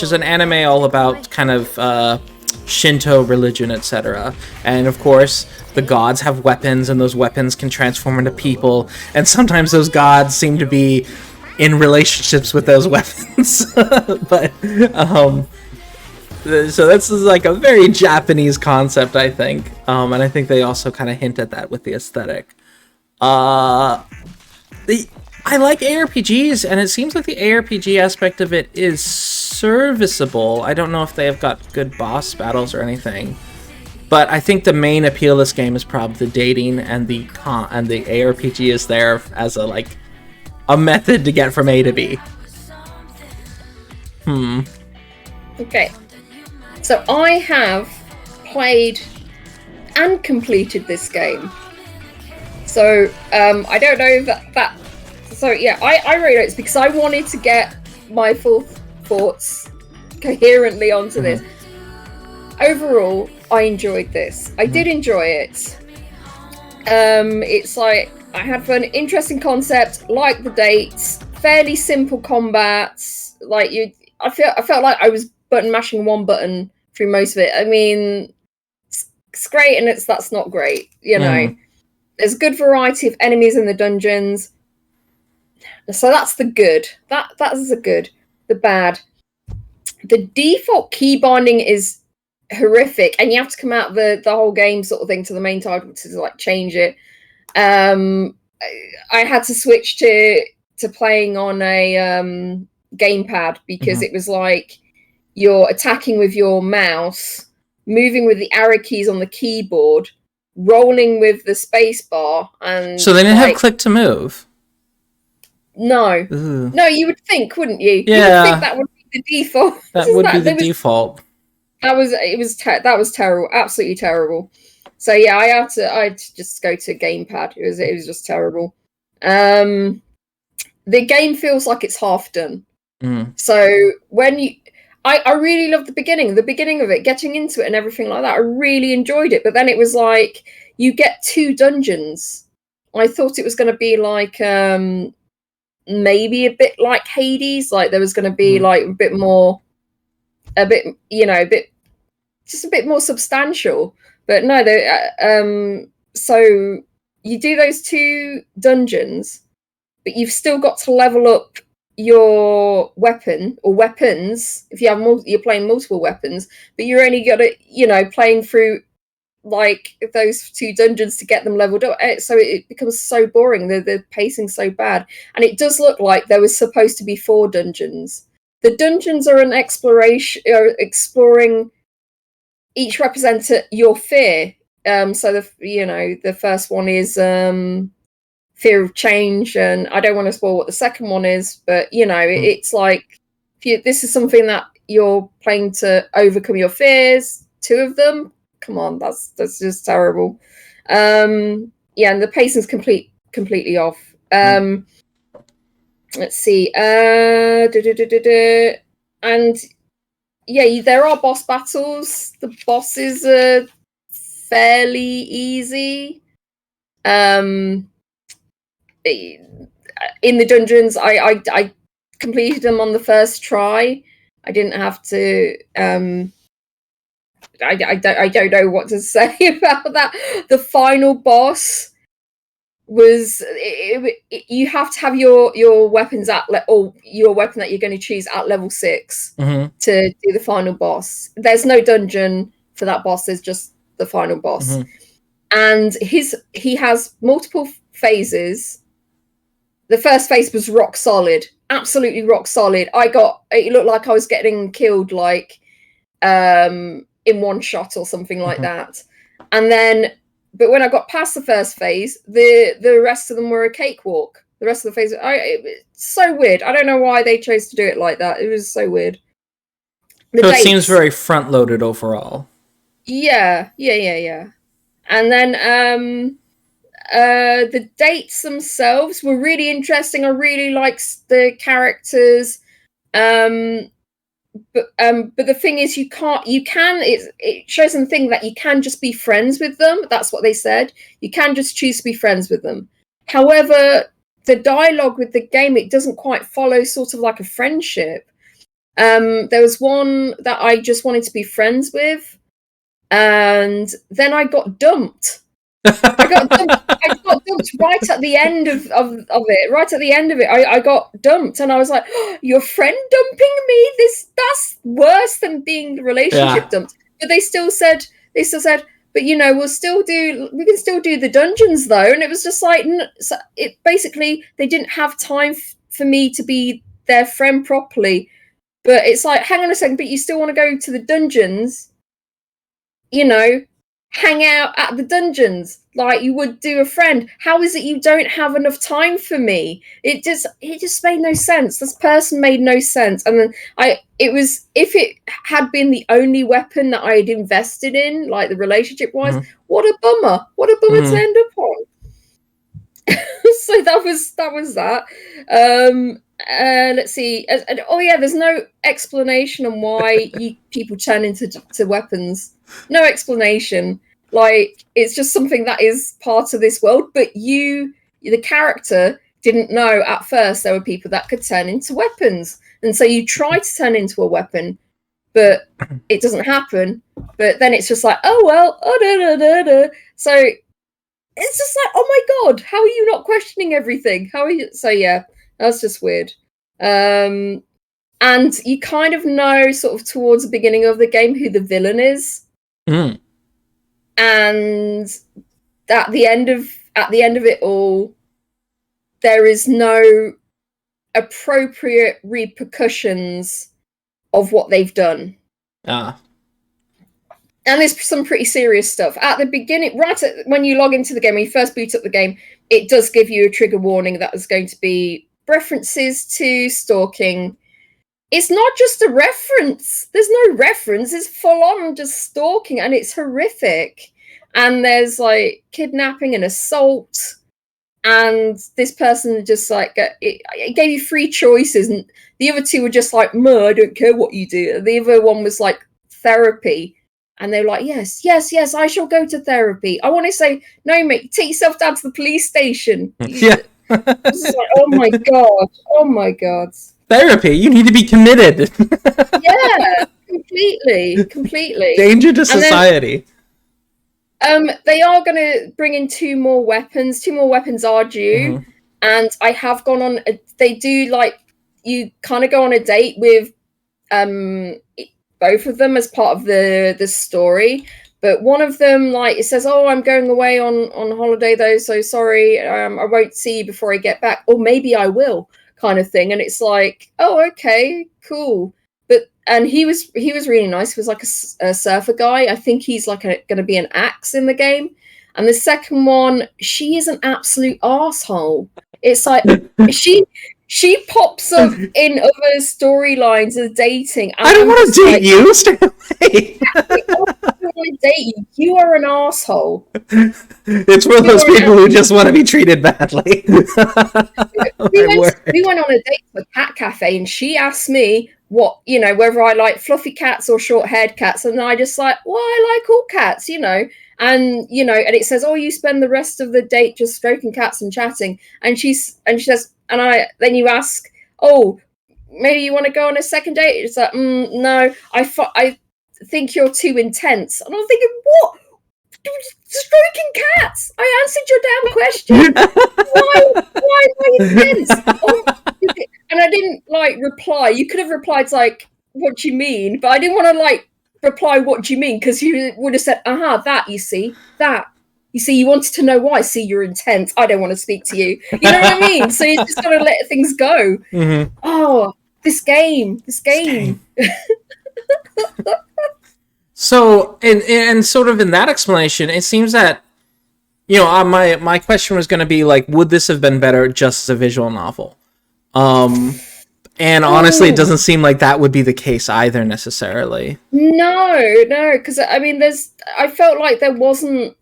is an anime all about kind of... Shinto religion, etc. And of course, the gods have weapons, and those weapons can transform into people, and sometimes those gods seem to be in relationships with those weapons. But so this is like a very Japanese concept, I think, and I think they also kind of hint at that with the aesthetic. I like ARPGs, and it seems like the ARPG aspect of it is serviceable. I don't know if they have got good boss battles or anything, but I think the main appeal of this game is probably the dating, and the ARPG is there as a method to get from A to B. Okay, so I have played and completed this game. So I don't know if that. So yeah, I wrote notes because I wanted to get my full thoughts coherently onto this. Overall, I enjoyed this. I did enjoy it. It's like I had fun, interesting concept, like the dates, fairly simple combats. I felt like I was button mashing one button through most of it. I mean, it's great, and that's not great. There's a good variety of enemies in the dungeons. So that's the good. That is the good. The bad. The default key binding is horrific, and you have to come out the whole game sort of thing to the main title to change it. I had to switch to playing on a gamepad because it was like you're attacking with your mouse, moving with the arrow keys on the keyboard, rolling with the space bar, and so they didn't have click to move. No. Ooh. No, you would think, wouldn't you? Yeah. You would think that would be the default. That would be the default. That was terrible, absolutely terrible. So yeah, I had to just go to gamepad. It was just terrible. The game feels like it's half done. So when I really loved the beginning of it, getting into it and everything like that. I really enjoyed it, but then it was like you get 2 dungeons. I thought it was going to be like maybe a bit like Hades, like there was going to be like a bit more, just a bit more substantial. But no, so you do those 2 dungeons, but you've still got to level up your weapon or weapons if you have you're playing multiple weapons, but you're only got to playing through like those 2 dungeons to get them leveled up, so it becomes so boring. The pacing's so bad, and it does look like there was supposed to be 4 dungeons. The dungeons are an exploration, exploring, each represent your fear. So the first one is fear of change, and I don't want to spoil what the second one is, but it's like this is something that you're playing to overcome your fears. 2 of them, come on, that's just terrible. And the pacing's completely off. Let's see, and there are boss battles. The bosses are fairly easy. In the dungeons, I completed them on the first try. I didn't have to. I don't know what to say about that. The final boss was you have to have your weapons or your weapon that you're going to choose at level 6 to do the final boss. There's no dungeon for that boss. There's just the final boss, and he has multiple phases. The first phase was rock solid, absolutely rock solid. It looked like I was getting killed like in one shot or something like that. And then, but when I got past the first phase, the rest of them were a cakewalk. The rest of the phase, it's so weird. I don't know why they chose to do it like that. It was so weird. So it seems very front-loaded overall. Yeah. And then the dates themselves were really interesting. I really liked the characters. But the thing is, it shows them the thing that you can just be friends with them. That's what they said. You can just choose to be friends with them. However, the dialogue with the game, it doesn't quite follow sort of like a friendship. There was one that I just wanted to be friends with, and then I got dumped. I got dumped right at the end of it. Right at the end of it, I got dumped, and I was like, oh, "Your friend dumping me? That's worse than being relationship dumped." But they still said, "But we can still do the dungeons though." And it was just like, it basically they didn't have time for me to be their friend properly. But it's like, hang on a second, but you still want to go to the dungeons? Hang out at the dungeons like you would do a friend. How is it you don't have enough time for me? It just made no sense. This person made no sense. And then if it had been the only weapon that I had invested in, like the relationship wise, what a bummer to end up on. So that was that. Let's see. There's no explanation on why people turn into weapons. No explanation. Like, it's just something that is part of this world. But the character, didn't know at first there were people that could turn into weapons, and so you try to turn into a weapon, but it doesn't happen. But then it's just like, oh well, So it's just like, oh my god, how are you not questioning everything? How are you? So yeah, that's just weird. And you kind of know sort of towards the beginning of the game who the villain is. And at the end of it all, there is no appropriate repercussions of what they've done. And there's some pretty serious stuff at the beginning. When you log into the game, when you first boot up the game, it does give you a trigger warning that there's going to be references to stalking. It's not just a reference. There's no reference. It's full on just stalking, and it's horrific. And there's like kidnapping and assault. And this person just like, it gave you 3 choices. And the other 2 were just like, I don't care what you do. The other one was like therapy. And they were like, yes, I shall go to therapy. I want to say, no, mate, take yourself down to the police station. Yeah. It's just like, oh my god. Therapy. You need to be committed. Yeah, completely. Danger to society. They are going to bring in 2 more weapons. 2 more weapons are due, and I have gone on. They do like you kind of go on a date with both of them as part of the story. But one of them, like, it says, "Oh, I'm going away on holiday though, so sorry, I won't see you before I get back, or maybe I will," kind of thing. And it's like, "Oh, okay, cool." And he was really nice. He was like a surfer guy. I think he's like going to be an axe in the game. And the second one, she is an absolute asshole. It's like she pops up in other storylines of dating. I don't want to date you. Stay away. I don't want to date you. You are an asshole. It's one of those people who just want to be treated badly. We went on a date to a cat cafe, and she asked me what, whether I like fluffy cats or short-haired cats, and I just like, well, I like all cats, and and it says, "Oh, you spend the rest of the date just stroking cats and chatting," and she says, then you ask, "Oh, maybe you want to go on a second date?" It's like, no, I think you're too intense. And I'm thinking, what? Stroking cats? I answered your damn question. Why am I intense? And I didn't reply. You could have replied like, "What do you mean?" But I didn't want to reply, "What do you mean?" Because you would have said, that you see, you wanted to know why. See, you're intense. I don't want to speak to you. You know what I mean? So you just got to let things go. Mm-hmm. Oh, this game. So, and sort of in that explanation, it seems that, my question was going to be like, would this have been better just as a visual novel? And honestly, it doesn't seem like that would be the case either necessarily. No, because I felt like there wasn't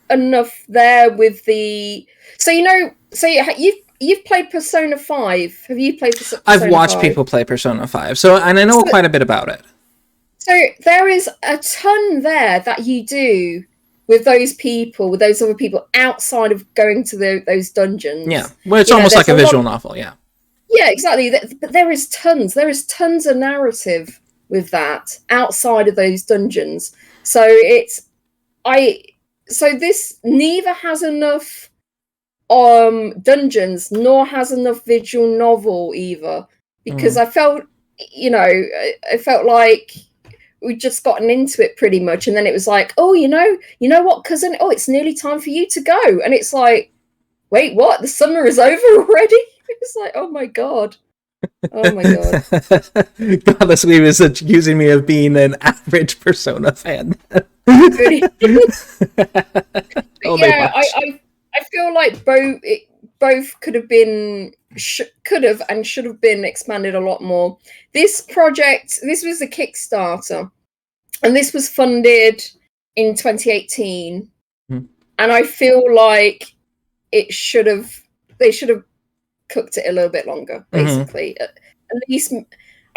enough there with the. So you've played Persona 5. Have you played Persona 5? I've watched people play Persona 5, and I know quite a bit about it. So there is a ton there that you do with those other people outside of going to those dungeons. Yeah, well, it's almost like a visual novel, yeah. Yeah, exactly. But there is tons. There is tons of narrative with that outside of those dungeons. So this neither has enough dungeons nor has enough visual novel either, because I felt like we'd just gotten into it pretty much, and then it was like, "Oh, you know what, cousin? Oh, it's nearly time for you to go," and it's like, "Wait, what? The summer is over already?" It's like, oh my god. Godless Weave is accusing me of being an average Persona fan. I feel like both could have been, and should have been expanded a lot more. This project, this was a Kickstarter, and this was funded in 2018, and I feel like they should have cooked it a little bit longer, basically. At least,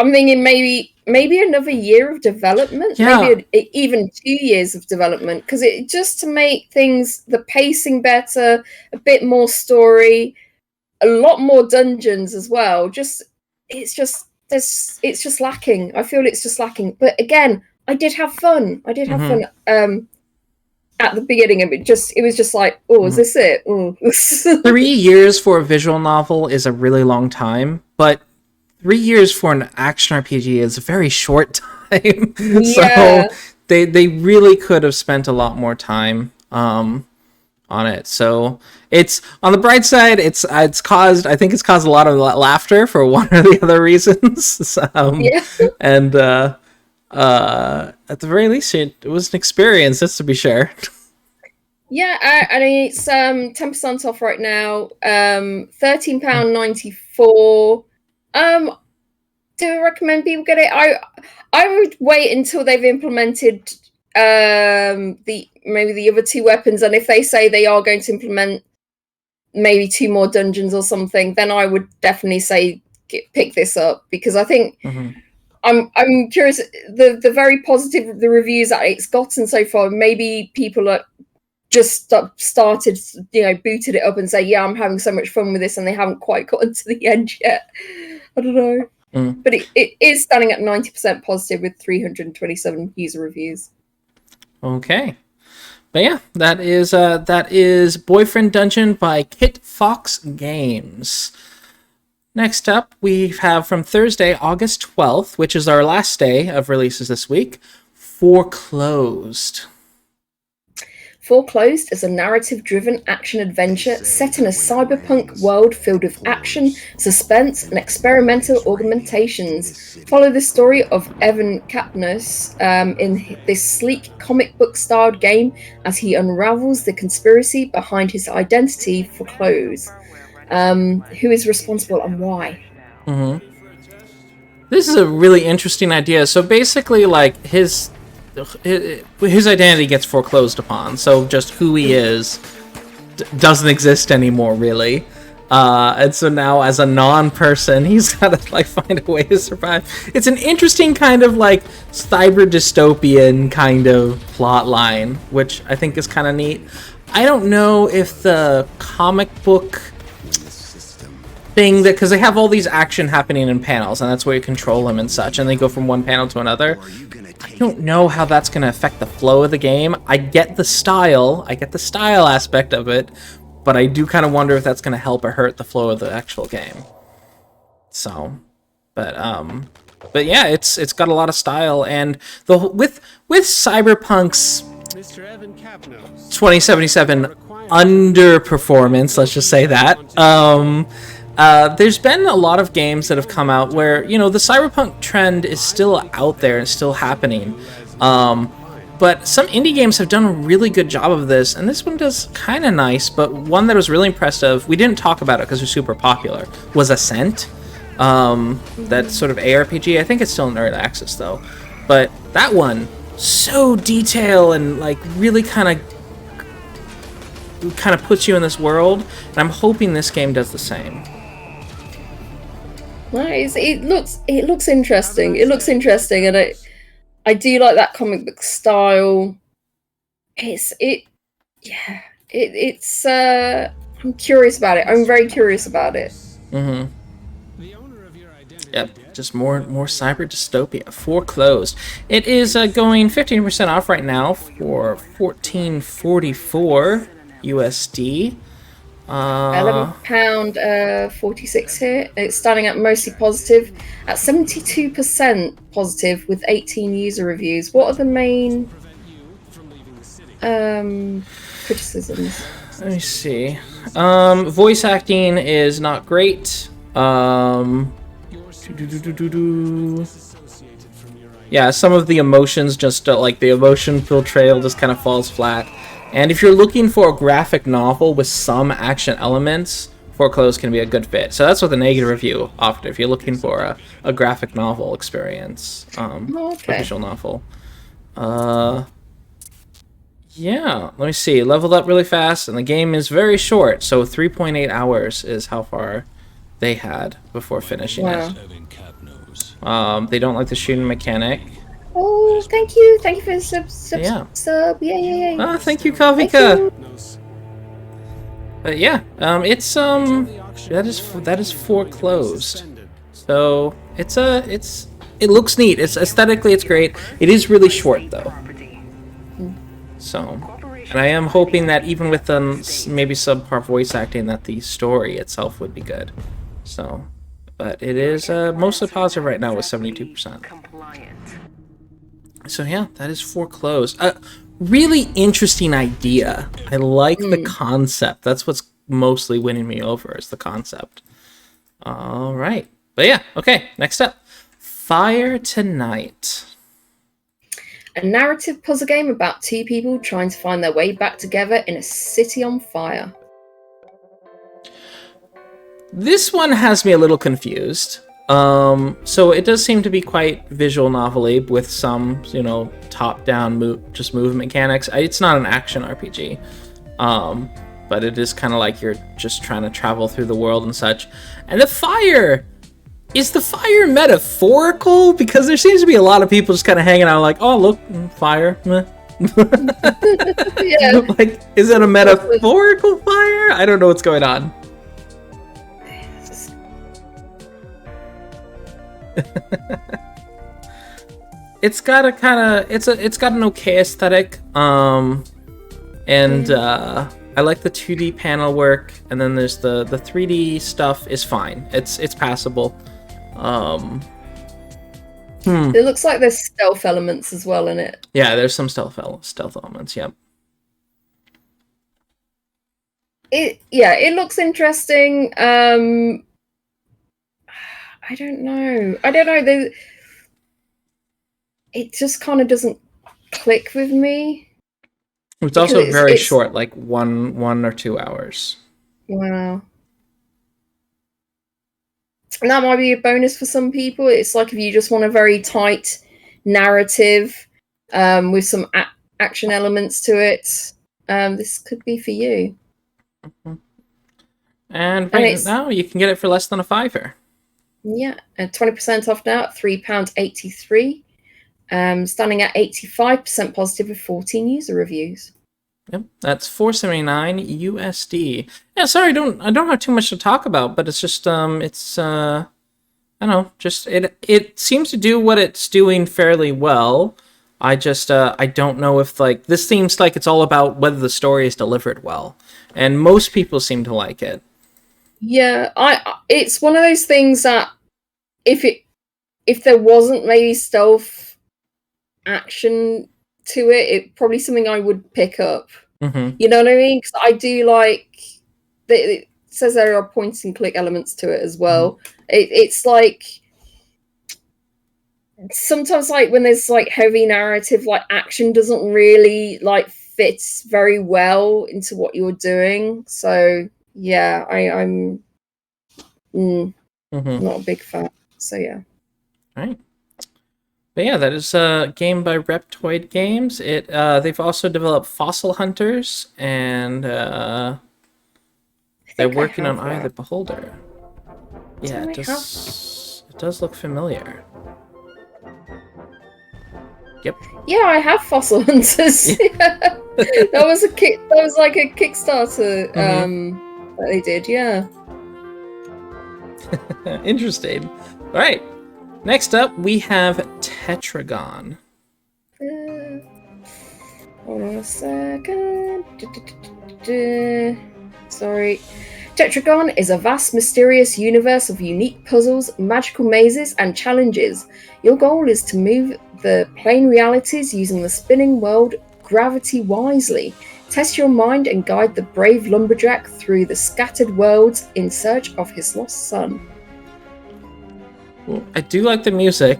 I'm thinking maybe another year of development, maybe even 2 years of development, because it just to make things, the pacing better, a bit more story, a lot more dungeons as well. It's just lacking. I feel it's just lacking. But again, I did have fun. At the beginning of it was just like, oh, is this it? 3 years for a visual novel is a really long time, but 3 years for an action RPG is a very short time. Yeah. So they really could have spent a lot more time on it. So it's, on the bright side, it's caused a lot of laughter for one or the other reasons. And at the very least, it was an experience, that's to be sure. Yeah, and it's 10% off right now. £13.94. Do I recommend people get it? I would wait until they've implemented maybe the other 2 weapons, and if they say they are going to implement maybe 2 more dungeons or something, then I would definitely say pick this up, because I think I'm curious, the very positive the reviews that it's gotten so far. Maybe people are just started, booted it up and say, yeah, I'm having so much fun with this, and they haven't quite gotten to the end yet. I don't know. But it is standing at 90% positive with 327 user reviews. Okay. But yeah, that is Boyfriend Dungeon by Kitfox Games. Next up, we have from Thursday, August 12th, which is our last day of releases this week, Foreclosed. Foreclosed is a narrative-driven action-adventure set in a cyberpunk world filled with action, suspense, and experimental augmentations. Follow the story of Evan Kapnos in this sleek comic book-styled game as he unravels the conspiracy behind his identity, Foreclosed. Who is responsible and why? This is a really interesting idea. So basically, like, his identity gets foreclosed upon, so just who he is doesn't exist anymore, really. And so now, as a non-person, he's got to like find a way to survive. It's an interesting kind of like cyber dystopian kind of plot line, which I think is kind of neat. I don't know if the comic book thing, that because they have all these action happening in panels, and that's where you control them and such, and they go from one panel to another. I don't know how that's going to affect the flow of the game. I get the style aspect of it, but I do kind of wonder if that's going to help or hurt the flow of the actual game. So, but yeah, it's got a lot of style, and with Cyberpunk's 2077 underperformance, let's just say that. There's been a lot of games that have come out where, the cyberpunk trend is still out there and still happening. But some indie games have done a really good job of this, and this one does kind of nice, but one that was really impressive, we didn't talk about it because it's super popular, was Ascent. That sort of ARPG. I think it's still in early access, though. But that one, so detailed and, like, really kind of puts you in this world, and I'm hoping this game does the same. Nice. It looks interesting. It looks interesting, and I do like that comic book style. It's I'm curious about it. I'm very curious about it. Yep, just more cyber dystopia. Foreclosed. It is going 15% off right now for $14.44 USD. £11 46 here. It's starting at mostly positive at 72% positive with 18 user reviews. What are the main criticisms? Let me see. Voice acting is not great. Yeah, some of the emotions just like the emotion portrayal just kind of falls flat. And if you're looking for a graphic novel with some action elements, Foreclosed can be a good fit. So that's what the negative review offered. If you're looking for a graphic novel experience, a visual novel. Yeah, let me see. Leveled up really fast, and the game is very short. So 3.8 hours is how far they had before finishing it. They don't like the shooting mechanic. Oh, thank you for the sub. Yeah. Ah, thank you, Kavika. But yeah, it's that is Foreclosed. So it looks neat. It's aesthetically it's great. It is really short though. So, and I am hoping that even with maybe subpar voice acting, that the story itself would be good. So, but it is mostly positive right now with 72%. So yeah, that is Foreclosed. Really interesting idea. I like the concept. That's what's mostly winning me over is the concept. All right. But yeah, okay, next up. Fire Tonight. A narrative puzzle game about two people trying to find their way back together in a city on fire. This one has me a little confused. So it does seem to be quite visual novel-y with some, top-down movement mechanics. It's not an action RPG, but it is kind of like you're just trying to travel through the world and such. And the fire, is the fire metaphorical? Because there seems to be a lot of people just kind of hanging out like, oh, look, fire. Meh. Yeah. Like, is it a metaphorical fire? I don't know what's going on. It's got a kind of it's got an okay aesthetic, and I like the 2D panel work, and then there's the 3D stuff is fine. It's passable. It looks like there's stealth elements as well in it. Yeah, there's some stealth elements. Yep. It looks interesting. I don't know. It just kind of doesn't click with me. It's also very short, like 1 or 2 hours. Wow. And that might be a bonus for some people. It's like if you just want a very tight narrative with some action elements to it, this could be for you. Mm-hmm. And right now, you can get it for less than a $5. Yeah, and 20% off now at £3.83. Standing at 85% positive with 14 user reviews. Yep, that's $4.79 USD. Yeah, sorry, I don't have too much to talk about, but it's just I don't know, just it seems to do what it's doing fairly well. I don't know if like this seems like it's all about whether the story is delivered well, and most people seem to like it. Yeah, it's one of those things that if there wasn't maybe stealth action to it, it's probably something I would pick up. Mm-hmm. You know what I mean? Because I do like it says there are point and click elements to it as well. Mm-hmm. It's like sometimes like when there's like heavy narrative, like action doesn't really like fit very well into what you're doing. So yeah, I'm not a big fan. So yeah. All right. But yeah, that is a game by Reptoid Games. They've also developed Fossil Hunters, and they're working on Eye of the Beholder. Yeah, it does look familiar. Yep. Yeah, I have Fossil Hunters. That was like a Kickstarter that they did. Yeah. Interesting. All right. Next up, we have Tetragon. Hold on a second. Sorry. Tetragon is a vast, mysterious universe of unique puzzles, magical mazes, and challenges. Your goal is to move the plane realities using the spinning world gravity wisely. Test your mind and guide the brave lumberjack through the scattered worlds in search of his lost son. Well, I do like the music.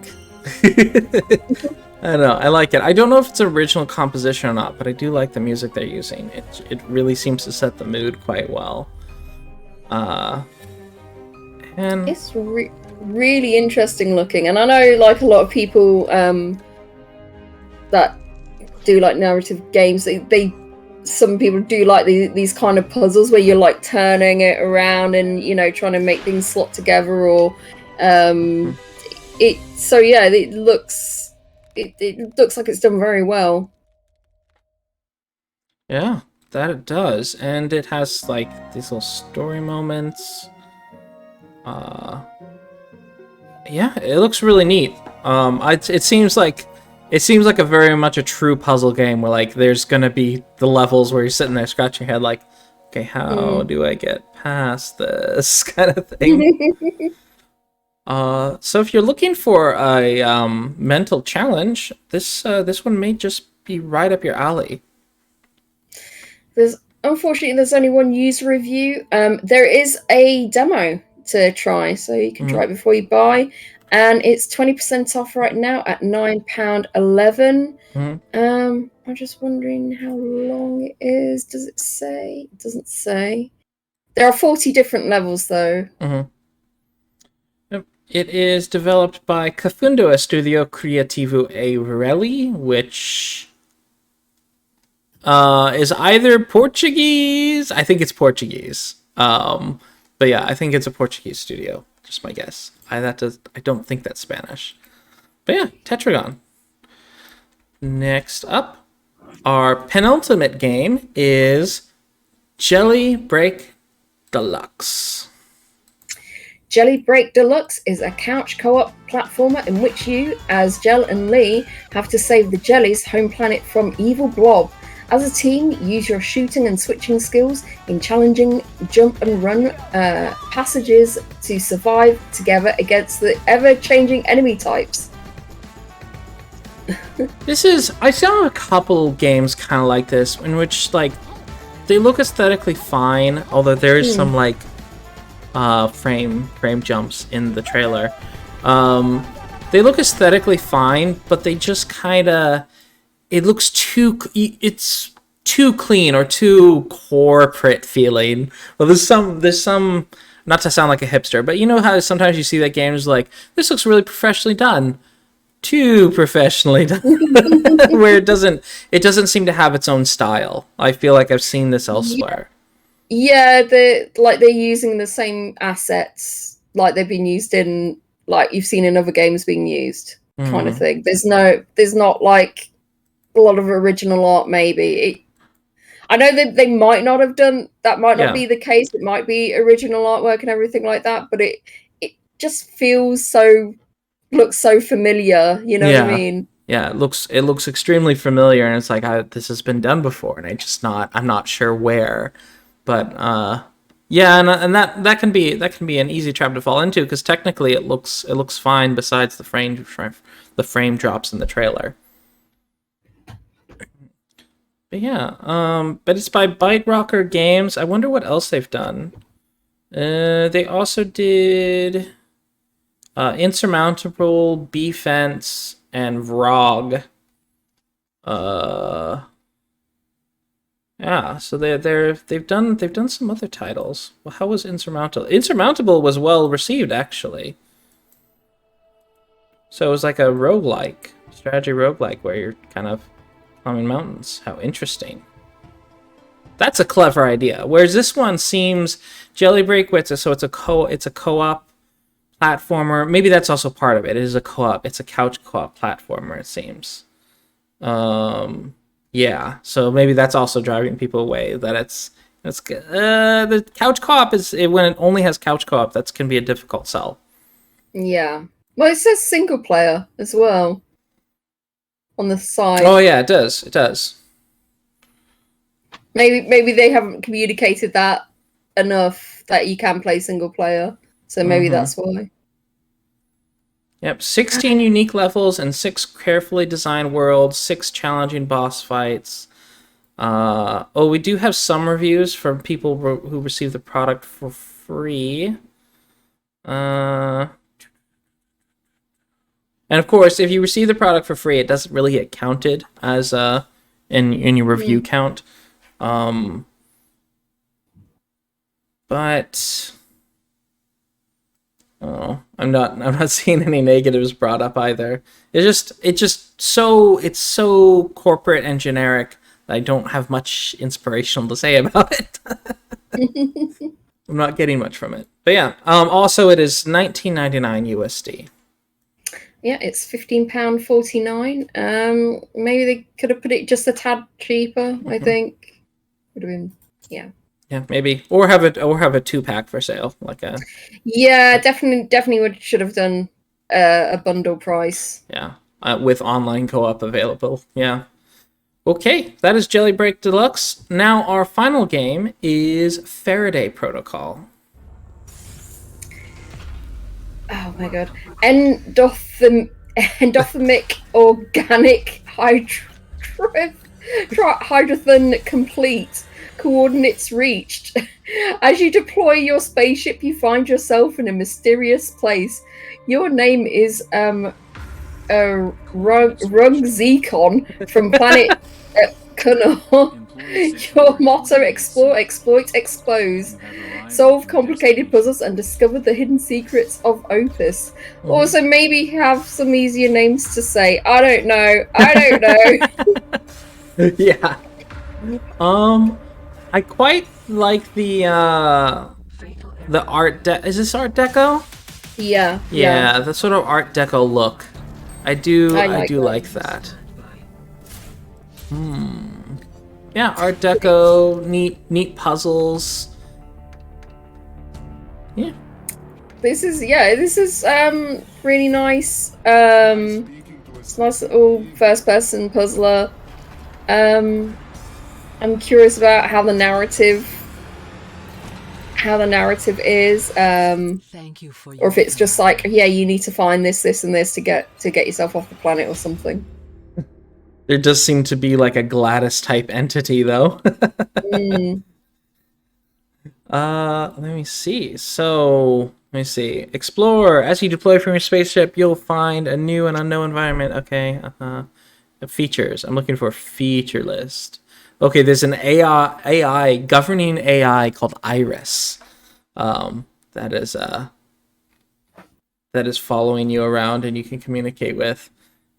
I don't know, I like it. I don't know if it's original composition or not, but I do like the music they're using. It really seems to set the mood quite well. And it's really interesting looking, and I know like a lot of people that do like narrative games, some people do like these kind of puzzles where you're like turning it around and trying to make things slot together, or it looks like it's done very well. Yeah, that it does, and it has like these little story moments. Yeah, it looks really neat. It seems like a very much a true puzzle game where like there's gonna be the levels where you're sitting there scratching your head like, okay, how do I get past this kind of thing? So if you're looking for a mental challenge, this one may just be right up your alley. Unfortunately, there's only one user review. There is a demo to try, so you can try it before you buy, and it's 20% off right now at £9.11. I'm just wondering how long it is. Does it say? It doesn't say. There are 40 different levels though. Yep. It is developed by Cafundo, Estudio, Criativo, Eireli, which is either Portuguese. I think it's Portuguese. But yeah, I think it's a Portuguese studio. Just my guess. I don't think that's Spanish. But yeah, Tetragon. Next up, our penultimate game is Jelly Break Deluxe. Jelly Break Deluxe is a couch co-op platformer in which you, as Jell and Lee, have to save the Jelly's home planet from evil Blob. As a team, use your shooting and switching skills in challenging jump and run passages to survive together against the ever-changing enemy types. I saw a couple games kind of like this, in which, like, they look aesthetically fine, although there is some, like, frame jumps in the trailer. They look aesthetically fine, but they just kind of, it's too clean or too corporate feeling. Well, there's some, not to sound like a hipster, but you know how sometimes you see that games like, this looks really professionally done. Too professionally done. Where it doesn't seem to have its own style. I feel like I've seen this elsewhere. Yeah, they're using the same assets like they've been used in, like you've seen in other games being used, kind of thing. There's not like a lot of original art. Maybe I know that they might not have done that. Might not be the case. It might be original artwork and everything like that. But it just looks so familiar. You know what I mean? Yeah, it looks extremely familiar, and it's like this has been done before, and I'm not sure where. But and that can be an easy trap to fall into, because technically it looks fine besides the frame drops in the trailer. But yeah, but it's by ByteRocker Games. I wonder what else they've done. They also did Insurmountable, B-Fence, and Vrog. Yeah, so they've done some other titles. Well, how was Insurmountable? Insurmountable was well received, actually. So it was like a roguelike, strategy roguelike, where you're kind of climbing mountains. How interesting. That's a clever idea. Whereas this one seems Jellybreak, so it's a co-op platformer. Maybe that's also part of it. It is a co-op. It's a couch co-op platformer, it seems. Yeah, so maybe that's also driving people away. That it's the couch co-op when it only has couch co-op, that can be a difficult sell. Yeah. Well, it says single player as well on the side. Oh yeah, it does. It does. Maybe they haven't communicated that enough that you can play single player. So maybe that's why. Yep, 16 unique levels and 6 carefully designed worlds, 6 challenging boss fights. We do have some reviews from people who received the product for free. And of course, if you receive the product for free, it doesn't really get counted as in your review count. But I'm not seeing any negatives brought up either. It's so corporate and generic that I don't have much inspirational to say about it. I'm not getting much from it. But yeah, also it is $19.99 USD. Yeah, it's £15.49. Maybe they could have put it just a tad cheaper, I think. Would have been Yeah, maybe. Or have a 2-pack for sale, like a. Yeah, definitely should have done a bundle price. Yeah, with online co-op available. Yeah. Okay, that is Jelly Break Deluxe. Now our final game is Faraday Protocol. Oh my god. Endothermic organic hydrogen complete. Coordinates reached. As you deploy your spaceship, you find yourself in a mysterious place. Your name is Rugzecon from planet Kunnor. Your motto: explore, exploit, expose. Solve complicated puzzles and discover the hidden secrets of Opus. Also, maybe have some easier names to say. I don't know. Yeah. I quite like the art is this Art Deco? Yeah. Yeah, the sort of Art Deco look. I do like that. Yeah, Art Deco, neat puzzles. Yeah. This is really nice. It's a nice little first person puzzler. I'm curious about how the narrative is. Thank you for or if it's just like, yeah, you need to find this, and this to get yourself off the planet or something. There does seem to be like a Gladys type entity though. Let me see. So, let me see. Explore. As you deploy from your spaceship, you'll find a new and unknown environment. Okay. Features. I'm looking for a feature list. Okay, there's an AI governing AI called Iris. That is following you around and you can communicate with.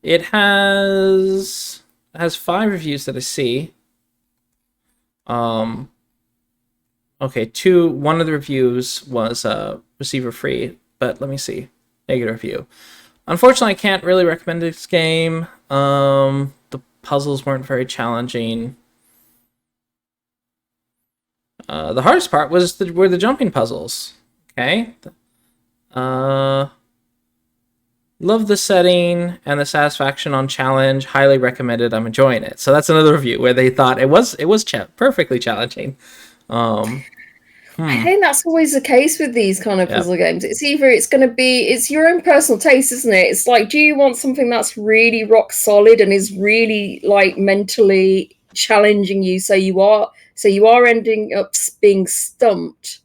It has 5 reviews that I see. Okay, 1 of the reviews was receiver free, but let me see. Negative review. Unfortunately, I can't really recommend this game. The puzzles weren't very challenging. The hardest part were the jumping puzzles. Okay. Love the setting and the satisfaction on challenge. Highly recommended. I'm enjoying it. So that's another review where they thought it was perfectly challenging. I think that's always the case with these kind of puzzle games. It's either it's your own personal taste, isn't it? It's like, do you want something that's really rock solid and is really like mentally challenging you, so you are ending up being stumped,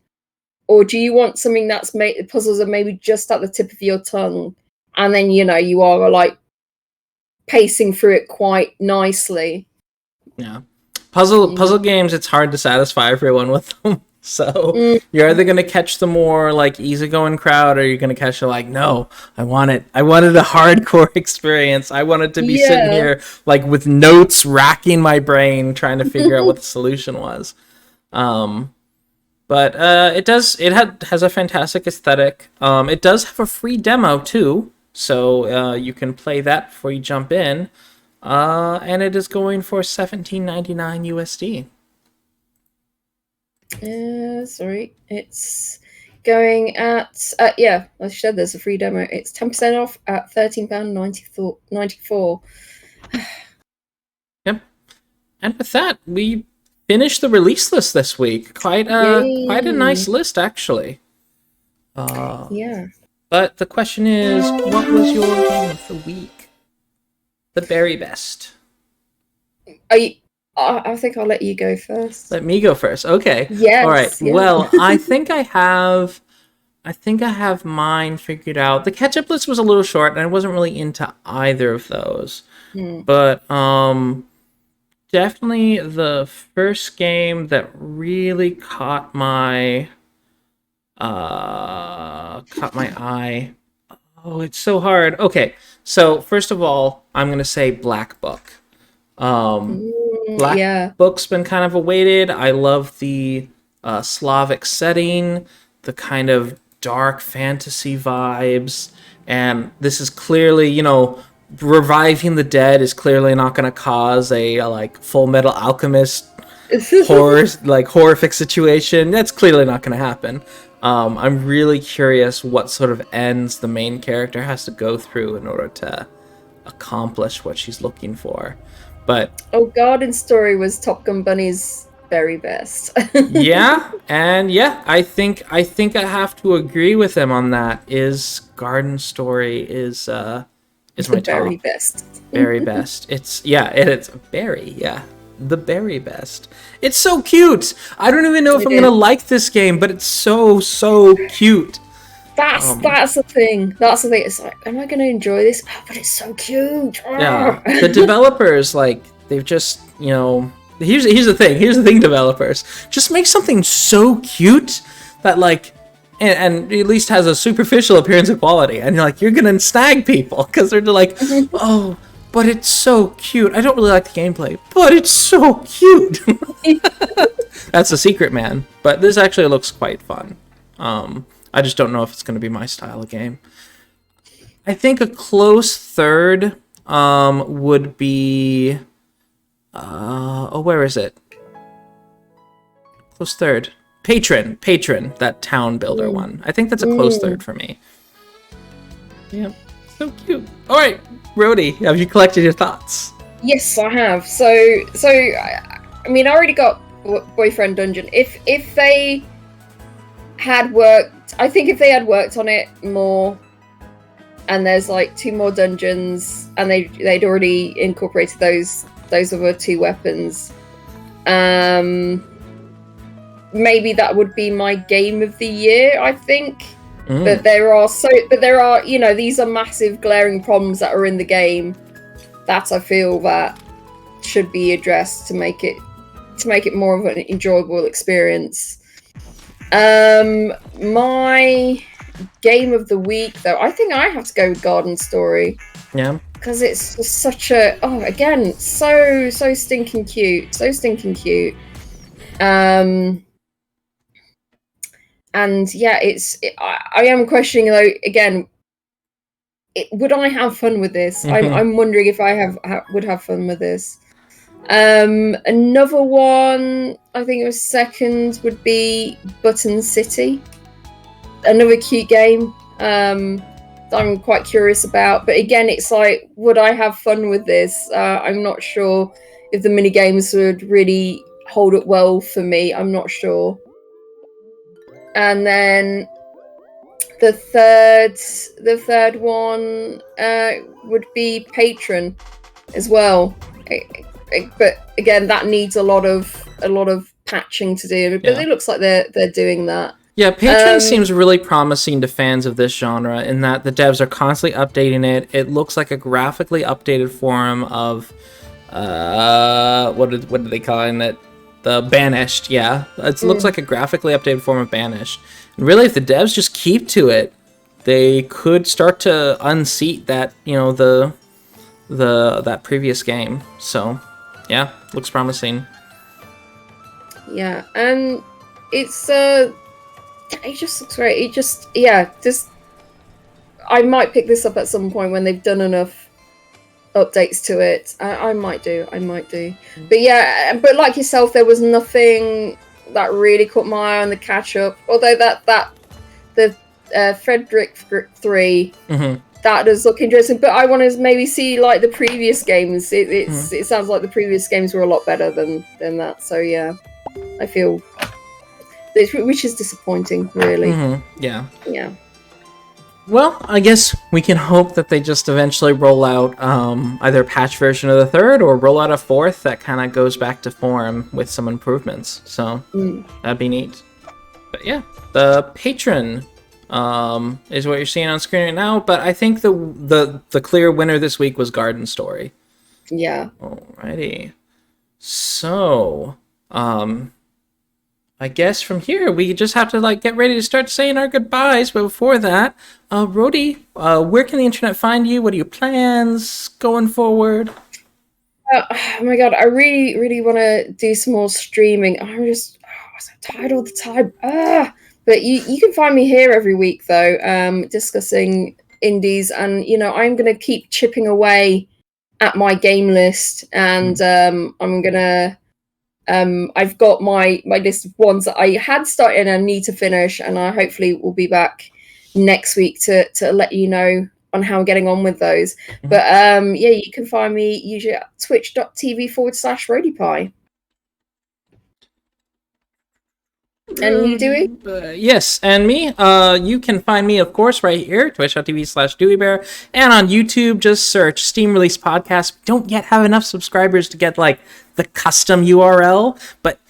or do you want something that's puzzles are maybe just at the tip of your tongue, and then you are like pacing through it quite nicely. Yeah, puzzle games. It's hard to satisfy everyone with them. So you're either gonna catch the more like easygoing crowd, or you're gonna catch the like, no, I wanted a hardcore experience. I wanted to be sitting here like with notes racking my brain trying to figure out what the solution was. But it has a fantastic aesthetic. It does have a free demo too, so you can play that before you jump in. And it is going for $17.99 USD. Sorry, it's going at yeah, as I said, there's a free demo. It's 10% off at £13.94. Yep. And with that, we finished the release list this week. Quite a nice list, actually. Yeah. But the question is, what was your game of the week? The very best. I think I'll let you go first. Let me go first. Okay. Yes. All right. Yeah. Well, I think I have mine figured out. The catch-up list was a little short, and I wasn't really into either of those. But definitely the first game that really caught my eye. Oh, it's so hard. Okay. So, first of all, I'm going to say Black Book. Black Book's been kind of awaited. I love the Slavic setting, the kind of dark fantasy vibes, and this is clearly, reviving the dead is clearly not going to cause a like Full Metal Alchemist horrific situation. That's clearly not going to happen. I'm really curious what sort of ends the main character has to go through in order to accomplish what she's looking for. But Garden Story was Top Gun Bunny's very best. yeah, and I think I have to agree with him on that. Garden Story is my very top. best. Very best. It's the very best. It's so cute. I don't even know if I'm gonna like this game, but it's so cute. That's the thing. That's the thing. It's like, am I going to enjoy this? Oh, but it's so cute. Yeah, the developers, like, they've just, here's the thing, developers. Just make something so cute that, like, and at least has a superficial appearance of quality. And you're like, you're going to snag people because they're like, oh, but it's so cute. I don't really like the gameplay, but it's so cute. That's a secret, man. But this actually looks quite fun. I just don't know if it's going to be my style of game. I think a close third would be where is it? Close third. Patron, that town builder one. I think that's a close third for me. Yeah, so cute. All right, Rhodey, have you collected your thoughts? Yes, I have. So I mean, I already got Boyfriend Dungeon. If they had worked, I think if they had worked on it more, and there's like 2 more dungeons, and they'd already incorporated those other 2 weapons, maybe that would be my game of the year, I think. But there are, you know, these are massive glaring problems that are in the game that I feel that should be addressed to make it more of an enjoyable experience. My game of the week, though, I think I have to go with Garden Story. Yeah. Because it's just such a, again, so stinking cute. So stinking cute. And yeah, I am questioning, though, again, would I have fun with this? I'm wondering if I would have fun with this. Another one, I think it was second, would be Button City. Another cute game that I'm quite curious about. But again, it's like, would I have fun with this? I'm not sure if the mini games would really hold up well for me. I'm not sure. And then the third one would be Patron as well. But again, that needs a lot of patching to do. But it looks like they're doing that. Yeah, Patron seems really promising to fans of this genre in that the devs are constantly updating it. It looks like a graphically updated form of what are they calling it? The Banished, yeah. It looks like a graphically updated form of Banished. And really, if the devs just keep to it, they could start to unseat that, you know, that previous game. So, yeah, looks promising. Yeah, and it just looks great. It just I might pick this up at some point when they've done enough updates to it. I might do. But yeah, but like yourself, there was nothing that really caught my eye on the catch up. Although the Frederick 3 that does look interesting. But I want to maybe see like the previous games. It sounds like the previous games were a lot better than that. So yeah, I feel which is disappointing, really. Yeah. Yeah. Well, I guess we can hope that they just eventually roll out either a patch version of the third or roll out a fourth that kind of goes back to form with some improvements. So that'd be neat. But yeah, the Patron is what you're seeing on screen right now. But I think the clear winner this week was Garden Story. Yeah. Alrighty. So, I guess from here we just have to like get ready to start saying our goodbyes. But before that, Rhodey, where can the internet find you? What are your plans going forward? Oh my god, I really want to do some more streaming. I'm so tired all the time. But you can find me here every week though, discussing indies, and you know I'm gonna keep chipping away at my game list, and I'm gonna. I've got my list of ones that I had started and I need to finish, and I hopefully will be back next week to let you know on how I'm getting on with those. But yeah, you can find me usually at twitch.tv/RhodeyPie. And you, Dewey? Yes, and me. You can find me, of course, right here, twitch.tv/DeweyBear, and on YouTube, just search Steam Release Podcast. We don't yet have enough subscribers to get like the custom URL, but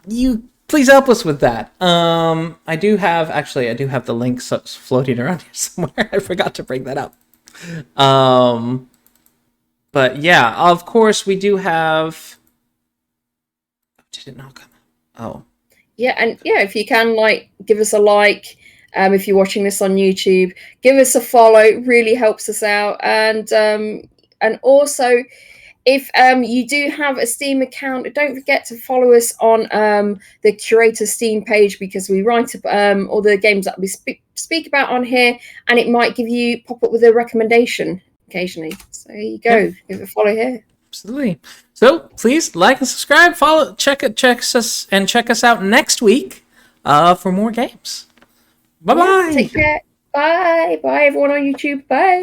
you please help us with that. I do have the links floating around here somewhere. I forgot to bring that up. But yeah, of course, we do have. Did it not come out? Oh. Yeah, and yeah, if you can, like, give us a like. If you're watching this on YouTube, give us a follow. It really helps us out. And also, if you do have a Steam account, don't forget to follow us on the Curator Steam page, because we write up all the games that we speak about on here, and it might pop up with a recommendation occasionally. So there you go. Give it a follow here. Absolutely. So please like and subscribe, follow, check us out next week for more games. Bye bye. Take care. Bye. Bye everyone on YouTube. Bye.